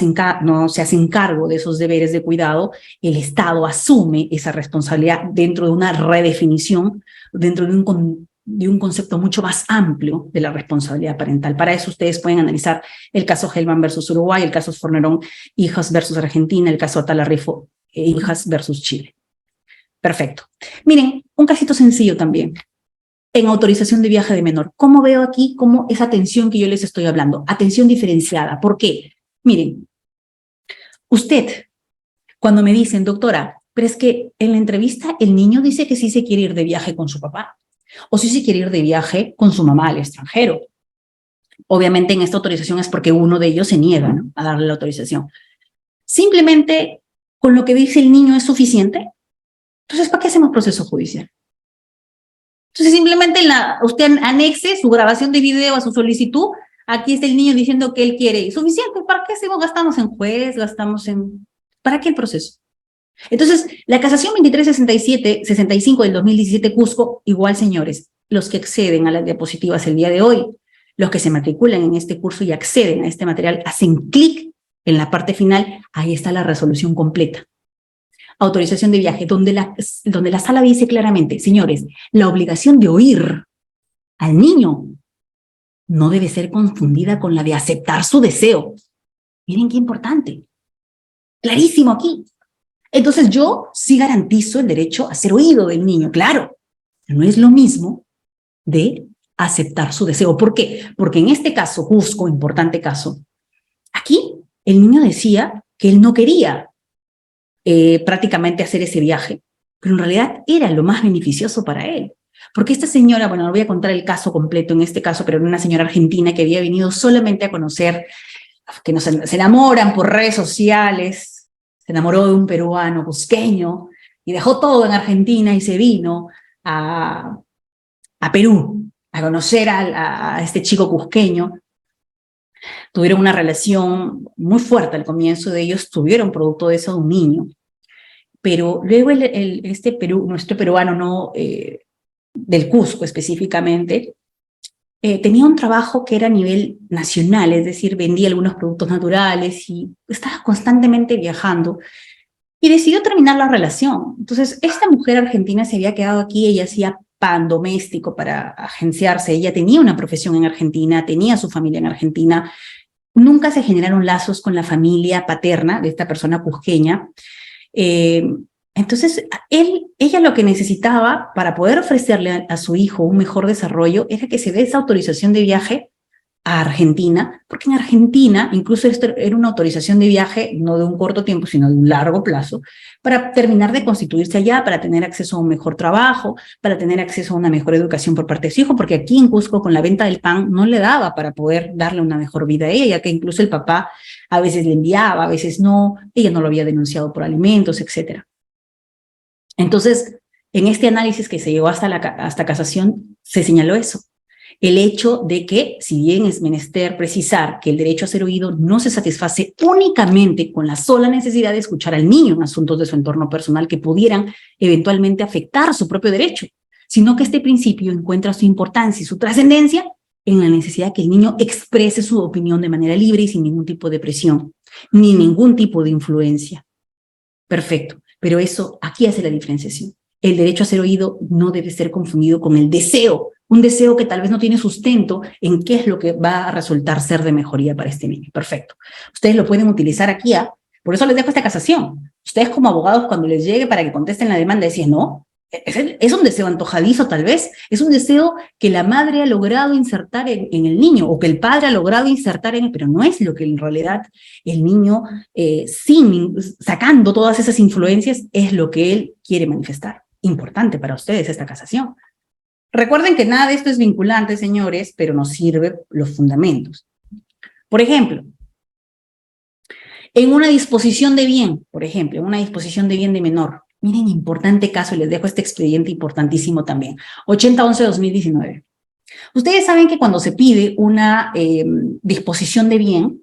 se hacen cargo de esos deberes de cuidado, el Estado asume esa responsabilidad dentro de una redefinición, dentro de un concepto mucho más amplio de la responsabilidad parental. Para eso ustedes pueden analizar el caso Hellman versus Uruguay, el caso Fornerón, hijas versus Argentina, el caso Atala Rifo, hijas versus Chile. Perfecto. Miren, un casito sencillo también. En autorización de viaje de menor. ¿Cómo veo aquí cómo esa atención que yo les estoy hablando? Atención diferenciada. ¿Por qué? Miren, usted, cuando me dicen, doctora, pero es que en la entrevista el niño dice que sí se quiere ir de viaje con su papá, o sí se quiere ir de viaje con su mamá al extranjero. Obviamente en esta autorización es porque uno de ellos se niega, ¿no?, a darle la autorización. Simplemente con lo que dice el niño es suficiente. Entonces, ¿para qué hacemos proceso judicial? Entonces, simplemente usted anexe su grabación de video a su solicitud. Aquí está el niño diciendo que él quiere. Suficiente. ¿Para qué hacemos? Gastamos en juez, ¿para qué el proceso? Entonces, la casación 2365 del 2017 Cusco, igual, señores, los que acceden a las diapositivas el día de hoy, los que se matriculan en este curso y acceden a este material, hacen clic en la parte final, ahí está la resolución completa. Autorización de viaje, donde la sala dice claramente, señores, la obligación de oír al niño no debe ser confundida con la de aceptar su deseo. Miren qué importante. Clarísimo aquí. Entonces yo sí garantizo el derecho a ser oído del niño, claro. No es lo mismo de aceptar su deseo. ¿Por qué? Porque en este caso, Cusco, importante caso, aquí el niño decía que él no quería prácticamente hacer ese viaje, pero en realidad era lo más beneficioso para él. Porque esta señora, bueno, no voy a contar el caso completo en este caso, pero era una señora argentina que había venido solamente a conocer, que se enamoran por redes sociales, se enamoró de un peruano cusqueño y dejó todo en Argentina y se vino a Perú a conocer a este chico cusqueño. Tuvieron una relación muy fuerte al comienzo de ellos, tuvieron producto de eso un niño. Pero luego nuestro peruano del Cusco específicamente, tenía un trabajo que era a nivel nacional, es decir, vendía algunos productos naturales y estaba constantemente viajando y decidió terminar la relación. Entonces, esta mujer argentina se había quedado aquí, ella hacía pan doméstico para agenciarse, ella tenía una profesión en Argentina, tenía su familia en Argentina, nunca se generaron lazos con la familia paterna de esta persona cusqueña. Entonces, ella lo que necesitaba para poder ofrecerle a su hijo un mejor desarrollo era que se dé esa autorización de viaje a Argentina, porque en Argentina incluso esto era una autorización de viaje no de un corto tiempo, sino de un largo plazo, para terminar de constituirse allá, para tener acceso a un mejor trabajo, para tener acceso a una mejor educación por parte de su hijo, porque aquí en Cusco con la venta del pan no le daba para poder darle una mejor vida a ella, ya que incluso el papá a veces le enviaba, a veces no, ella no lo había denunciado por alimentos, etc. Entonces, en este análisis que se llegó hasta casación, se señaló eso. El hecho de que, si bien es menester precisar que el derecho a ser oído no se satisface únicamente con la sola necesidad de escuchar al niño en asuntos de su entorno personal que pudieran eventualmente afectar su propio derecho, sino que este principio encuentra su importancia y su trascendencia en la necesidad que el niño exprese su opinión de manera libre y sin ningún tipo de presión, ni ningún tipo de influencia. Perfecto, pero eso aquí hace la diferenciación. El derecho a ser oído no debe ser confundido con el deseo un deseo que tal vez no tiene sustento en qué es lo que va a resultar ser de mejoría para este niño. Perfecto. Ustedes lo pueden utilizar aquí, por eso les dejo esta casación. Ustedes como abogados, cuando les llegue para que contesten la demanda, decían, no, es un deseo antojadizo tal vez, es un deseo que la madre ha logrado insertar en el niño, o que el padre ha logrado insertar en él, pero no es lo que en realidad el niño, sacando todas esas influencias, es lo que él quiere manifestar. Importante para ustedes esta casación. Recuerden que nada de esto es vinculante, señores, pero nos sirve los fundamentos. Por ejemplo, en una disposición de bien, por ejemplo, en una disposición de bien de menor, miren, importante caso, y les dejo este expediente importantísimo también, 8011-2019. Ustedes saben que cuando se pide una disposición de bien,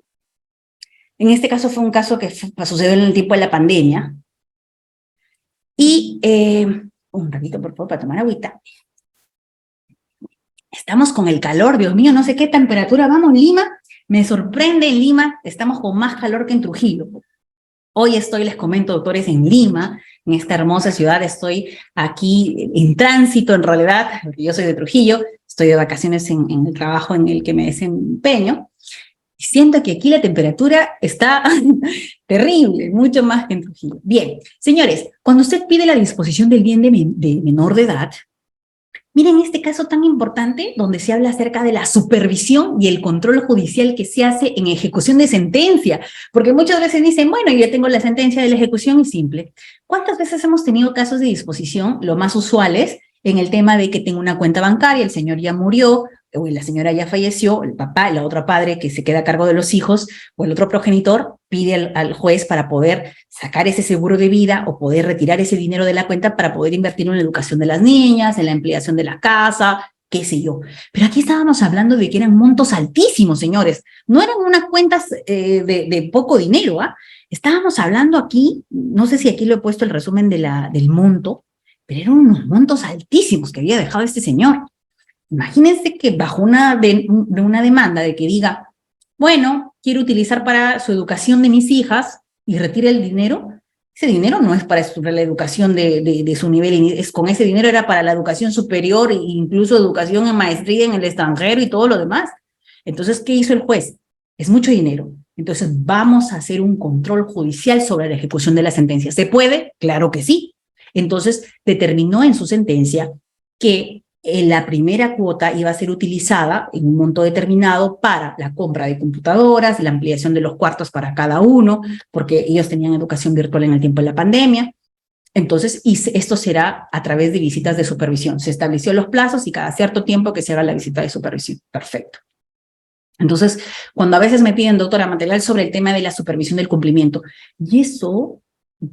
en este caso fue un caso que sucedió en el tiempo de la pandemia, y, un ratito por favor para tomar agüita. Estamos con el calor, Dios mío, no sé qué temperatura vamos en Lima. Me sorprende en Lima, estamos con más calor que en Trujillo. Hoy estoy, les comento, doctores, en Lima, en esta hermosa ciudad. Estoy aquí en tránsito, en realidad, porque yo soy de Trujillo, estoy de vacaciones en el trabajo en el que me desempeño. Y siento que aquí la temperatura está terrible, mucho más que en Trujillo. Bien, señores, cuando usted pide la disposición del bien de menor de edad, miren este caso tan importante donde se habla acerca de la supervisión y el control judicial que se hace en ejecución de sentencia, porque muchas veces dicen, bueno, yo ya tengo la sentencia de la ejecución y simple. ¿Cuántas veces hemos tenido casos de disposición, lo más usuales, en el tema de que tengo una cuenta bancaria, el señor ya murió, o la señora ya falleció, el papá, el otro padre que se queda a cargo de los hijos, o el otro progenitor pide al juez para poder sacar ese seguro de vida o poder retirar ese dinero de la cuenta para poder invertirlo en la educación de las niñas, en la ampliación de la casa, qué sé yo. Pero aquí estábamos hablando de que eran montos altísimos, señores. No eran unas cuentas de poco dinero, ¿ah? Estábamos hablando aquí, no sé si aquí lo he puesto el resumen del monto, pero eran unos montos altísimos que había dejado este señor. Imagínense que bajo una demanda de que diga, bueno, quiero utilizar para su educación de mis hijas y retire el dinero, ese dinero no es para la educación de su nivel, con ese dinero era para la educación superior e incluso educación en maestría en el extranjero y todo lo demás. Entonces, ¿qué hizo el juez? Es mucho dinero. Entonces, vamos a hacer un control judicial sobre la ejecución de la sentencia. ¿Se puede? Claro que sí. Entonces, determinó en su sentencia que la primera cuota iba a ser utilizada en un monto determinado para la compra de computadoras, la ampliación de los cuartos para cada uno, porque ellos tenían educación virtual en el tiempo de la pandemia. Entonces, esto será a través de visitas de supervisión. Se estableció los plazos y cada cierto tiempo que se haga la visita de supervisión. Perfecto. Entonces, cuando a veces me piden, doctora, material sobre el tema de la supervisión del cumplimiento, y eso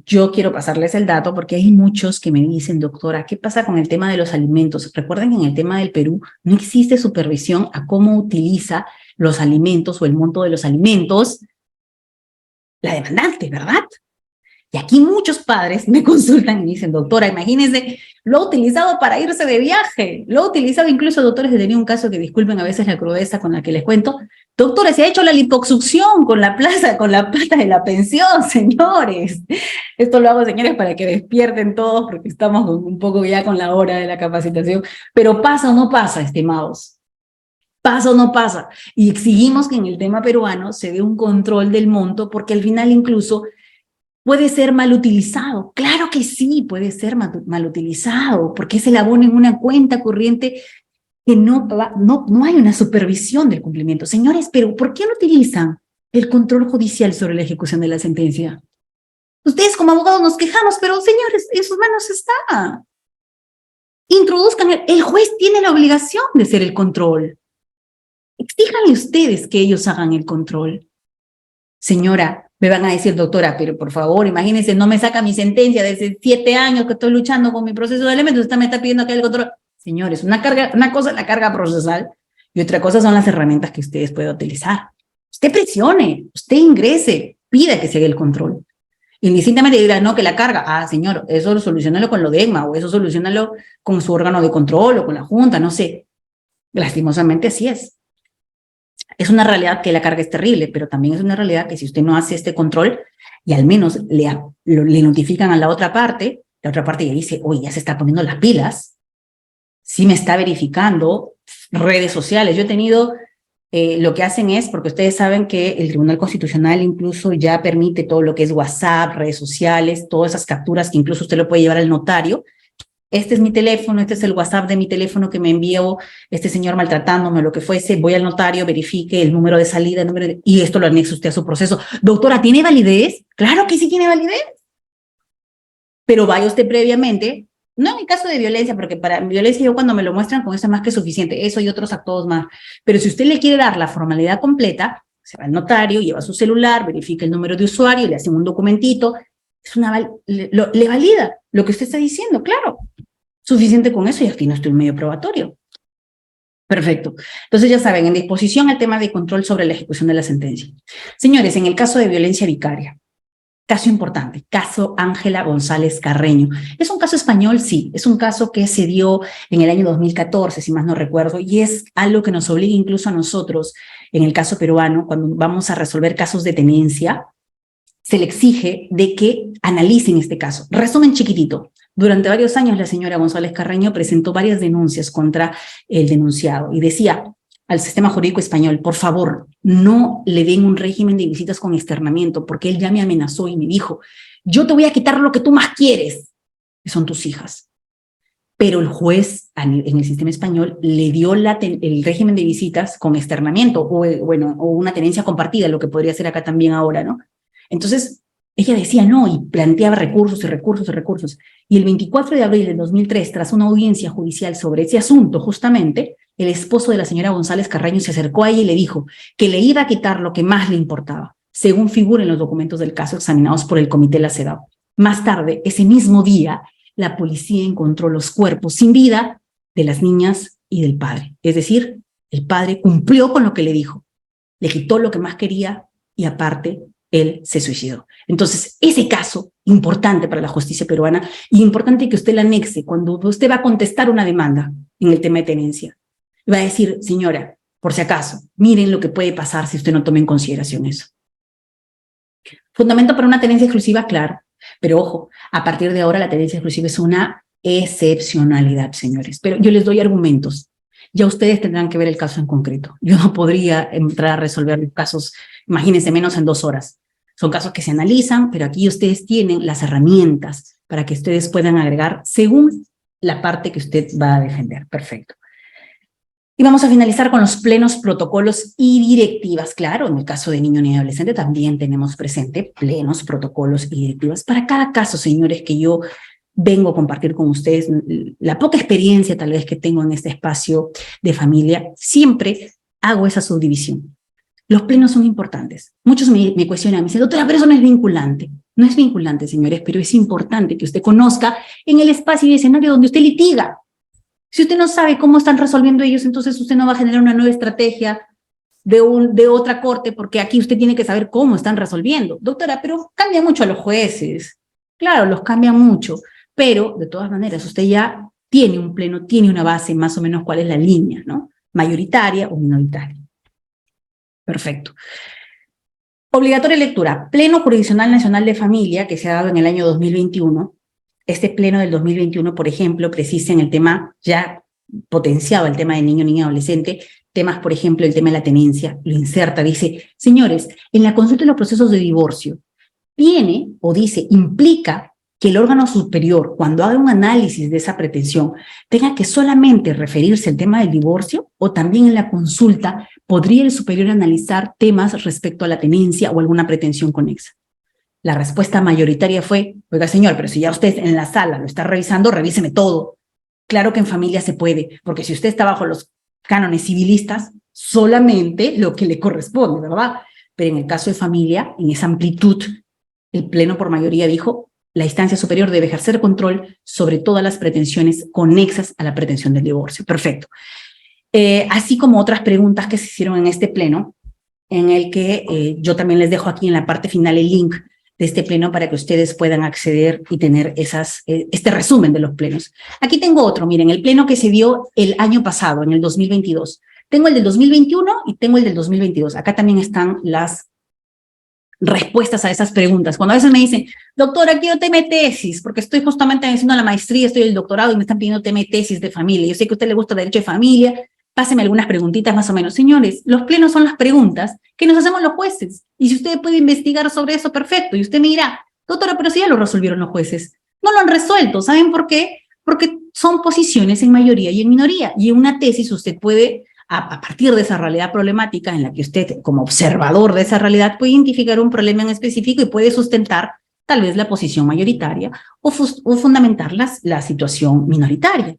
yo quiero pasarles el dato porque hay muchos que me dicen, doctora, ¿qué pasa con el tema de los alimentos? Recuerden que en el tema del Perú no existe supervisión a cómo utiliza los alimentos o el monto de los alimentos la demandante, ¿verdad? Y aquí muchos padres me consultan y dicen, doctora, imagínense, lo ha utilizado para irse de viaje, lo ha utilizado incluso, doctores, he tenido un caso que disculpen a veces la crudeza con la que les cuento, doctora, se ha hecho la liposucción con la plata de la pensión, señores. Esto lo hago, señores, para que despierten todos, porque estamos un poco ya con la hora de la capacitación, pero ¿pasa o no pasa, estimados? ¿Pasa o no pasa? Y exigimos que en el tema peruano se dé un control del monto, porque al final incluso puede ser mal utilizado. Claro que sí, puede ser mal utilizado, porque es el abono en una cuenta corriente que no hay una supervisión del cumplimiento. Señores, pero ¿por qué no utilizan el control judicial sobre la ejecución de la sentencia? Ustedes como abogados nos quejamos, pero señores, en sus manos está. Introduzcan, el juez tiene la obligación de hacer el control. Exíjanle ustedes que ellos hagan el control. Señora, me van a decir, doctora, pero por favor, imagínense, no me saca mi sentencia desde 7 años que estoy luchando con mi proceso de alimentos, usted me está pidiendo que el control. Señores, una cosa es la carga procesal y otra cosa son las herramientas que ustedes pueden utilizar. Usted presione, usted ingrese, pida que se haga el control. Indistintamente dirá, no, que la carga, señor, eso solucionalo con lo de EGMA o eso solucionalo con su órgano de control o con la junta, no sé. Lastimosamente así es. Es una realidad que la carga es terrible, pero también es una realidad que si usted no hace este control y al menos le notifican a la otra parte ya dice, oye, ya se está poniendo las pilas, sí me está verificando redes sociales. Yo he tenido, lo que hacen es, porque ustedes saben que el Tribunal Constitucional incluso ya permite todo lo que es WhatsApp, redes sociales, todas esas capturas que incluso usted lo puede llevar al notario. Este es mi teléfono, este es el WhatsApp de mi teléfono que me envió este señor maltratándome o lo que fuese, voy al notario, verifique el número de salida, y esto lo anexa usted a su proceso. Doctora, ¿tiene validez? Claro que sí tiene validez. Pero vaya usted previamente, no en el caso de violencia, porque para violencia yo cuando me lo muestran con eso es más que suficiente, eso y otros actos más. Pero si usted le quiere dar la formalidad completa, se va al notario, lleva su celular, verifica el número de usuario, le hacen un documentito, le valida lo que usted está diciendo, claro. Suficiente con eso y aquí no estoy en medio probatorio. Perfecto. Entonces ya saben, en disposición el tema de control sobre la ejecución de la sentencia. Señores, en el caso de violencia vicaria, caso importante, caso Ángela González Carreño. ¿Es un caso español? Sí, es un caso que se dio en el año 2014, si más no recuerdo, y es algo que nos obliga incluso a nosotros, en el caso peruano, cuando vamos a resolver casos de tenencia, se le exige de que analicen este caso. Resumen chiquitito. Durante varios años la señora González Carreño presentó varias denuncias contra el denunciado y decía al sistema jurídico español, por favor, no le den un régimen de visitas con externamiento, porque él ya me amenazó y me dijo, yo te voy a quitar lo que tú más quieres, que son tus hijas. Pero el juez en el sistema español le dio el régimen de visitas con externamiento o una tenencia compartida, lo que podría ser acá también ahora, ¿no? Entonces, ella decía no y planteaba recursos y recursos y recursos. Y el 24 de abril de 2003, tras una audiencia judicial sobre ese asunto, justamente, el esposo de la señora González Carreño se acercó a ella y le dijo que le iba a quitar lo que más le importaba, según figura en los documentos del caso examinados por el Comité La CEDAW. Más tarde, ese mismo día, la policía encontró los cuerpos sin vida de las niñas y del padre. Es decir, el padre cumplió con lo que le dijo, le quitó lo que más quería y aparte él se suicidó. Entonces, ese caso, importante para la justicia peruana y importante que usted le anexe cuando usted va a contestar una demanda en el tema de tenencia. Va a decir, señora, por si acaso, miren lo que puede pasar si usted no toma en consideración eso. Fundamento para una tenencia exclusiva, claro, pero ojo, a partir de ahora la tenencia exclusiva es una excepcionalidad, señores. Pero yo les doy argumentos. Ya ustedes tendrán que ver el caso en concreto. Yo no podría entrar a resolver casos, imagínense, menos en 2 horas. Son casos que se analizan, pero aquí ustedes tienen las herramientas para que ustedes puedan agregar según la parte que usted va a defender. Perfecto. Y vamos a finalizar con los plenos, protocolos y directivas. Claro, en el caso de niño y adolescente también tenemos presente plenos, protocolos y directivas. Para cada caso, señores, que yo vengo a compartir con ustedes, la poca experiencia tal vez que tengo en este espacio de familia, siempre hago esa subdivisión. Los plenos son importantes. Muchos me cuestionan, me dicen, doctora, pero eso no es vinculante. No es vinculante, señores, pero es importante que usted conozca en el espacio y escenario donde usted litiga. Si usted no sabe cómo están resolviendo ellos, entonces usted no va a generar una nueva estrategia de otra corte, porque aquí usted tiene que saber cómo están resolviendo. Doctora, pero cambia mucho a los jueces. Claro, los cambian mucho, pero de todas maneras usted ya tiene un pleno, tiene una base más o menos cuál es la línea, ¿no? Mayoritaria o minoritaria. Perfecto. Obligatoria lectura. Pleno Jurisdiccional Nacional de Familia, que se ha dado en el año 2021. Este pleno del 2021, por ejemplo, precisa en el tema, ya potenciado el tema de niño, niña, adolescente, temas, por ejemplo, el tema de la tenencia, lo inserta, dice, señores, en la consulta de los procesos de divorcio, tiene, o dice, implica que el órgano superior, cuando haga un análisis de esa pretensión, tenga que solamente referirse al tema del divorcio, o también en la consulta podría el superior analizar temas respecto a la tenencia o alguna pretensión conexa. La respuesta mayoritaria fue, oiga señor, pero si ya usted en la sala lo está revisando, revíseme todo. Claro que en familia se puede, porque si usted está bajo los cánones civilistas, solamente lo que le corresponde, ¿verdad? Pero en el caso de familia, en esa amplitud, el pleno por mayoría dijo, la instancia superior debe ejercer control sobre todas las pretensiones conexas a la pretensión del divorcio. Perfecto. Así como otras preguntas que se hicieron en este pleno, en el que yo también les dejo aquí en la parte final el link de este pleno para que ustedes puedan acceder y tener este resumen de los plenos. Aquí tengo otro, miren, el pleno que se dio el año pasado, en el 2022. Tengo el del 2021 y tengo el del 2022. Acá también están las respuestas a esas preguntas. Cuando a veces me dicen, doctora, quiero tema de tesis, porque estoy justamente haciendo la maestría, estoy en el doctorado y me están pidiendo tema de tesis de familia. Yo sé que a usted le gusta derecho de familia, páseme algunas preguntitas más o menos. Señores, los plenos son las preguntas que nos hacemos los jueces. Y si usted puede investigar sobre eso, perfecto. Y usted me dirá, doctora, pero si ya lo resolvieron los jueces. No lo han resuelto. ¿Saben por qué? Porque son posiciones en mayoría y en minoría. Y en una tesis usted puede, a partir de esa realidad problemática en la que usted, como observador de esa realidad, puede identificar un problema en específico y puede sustentar tal vez la posición mayoritaria o fundamentar la situación minoritaria.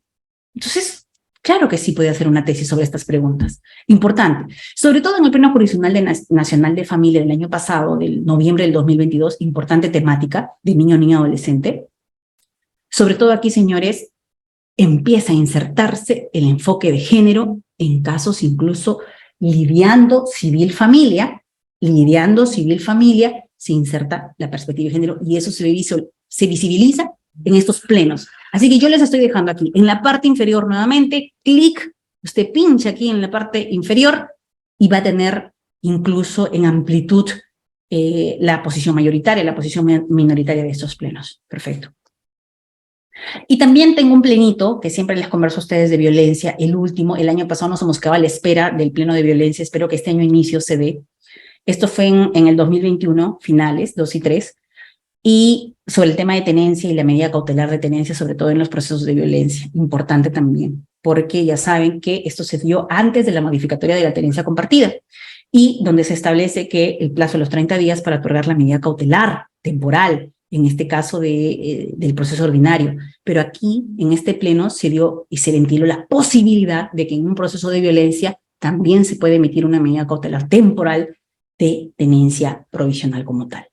Entonces, claro que sí puede hacer una tesis sobre estas preguntas. Importante. Sobre todo en el Pleno Jurisdiccional Nacional de Familia del año pasado, del noviembre del 2022, importante temática de niño, niña, adolescente. Sobre todo aquí, señores, empieza a insertarse el enfoque de género en casos incluso lidiando civil-familia, se inserta la perspectiva de género y eso se visibiliza en estos plenos. Así que yo les estoy dejando aquí, en la parte inferior nuevamente, clic, usted pincha aquí en la parte inferior y va a tener incluso en amplitud la posición mayoritaria, la posición minoritaria de estos plenos. Perfecto. Y también tengo un plenito, que siempre les converso a ustedes de violencia, el último, el año pasado nos hemos quedado a la espera del pleno de violencia, espero que este año inicio se dé. Esto fue en el 2021, finales, 2 y 3, y sobre el tema de tenencia y la medida cautelar de tenencia, sobre todo en los procesos de violencia, importante también, porque ya saben que esto se dio antes de la modificatoria de la tenencia compartida, y donde se establece que el plazo de los 30 días para otorgar la medida cautelar temporal, en este caso del proceso ordinario. Pero aquí, en este pleno, se dio y se ventiló la posibilidad de que en un proceso de violencia también se puede emitir una medida cautelar temporal de tenencia provisional como tal.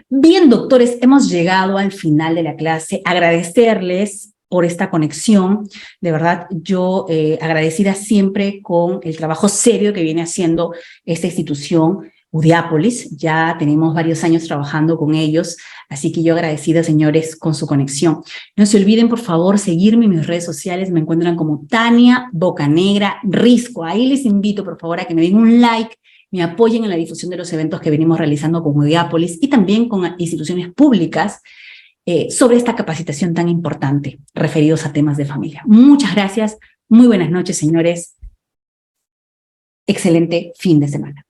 Bien, doctores, hemos llegado al final de la clase. Agradecerles por esta conexión. De verdad, yo agradecida siempre con el trabajo serio que viene haciendo esta institución, Udiápolis. Ya tenemos varios años trabajando con ellos, así que yo agradecida, señores, con su conexión. No se olviden, por favor, seguirme en mis redes sociales. Me encuentran como Tania Bocanegra Risco. Ahí les invito, por favor, a que me den un like, me apoyen en la difusión de los eventos que venimos realizando con Udiápolis y también con instituciones públicas sobre esta capacitación tan importante referidos a temas de familia. Muchas gracias. Muy buenas noches, señores. Excelente fin de semana.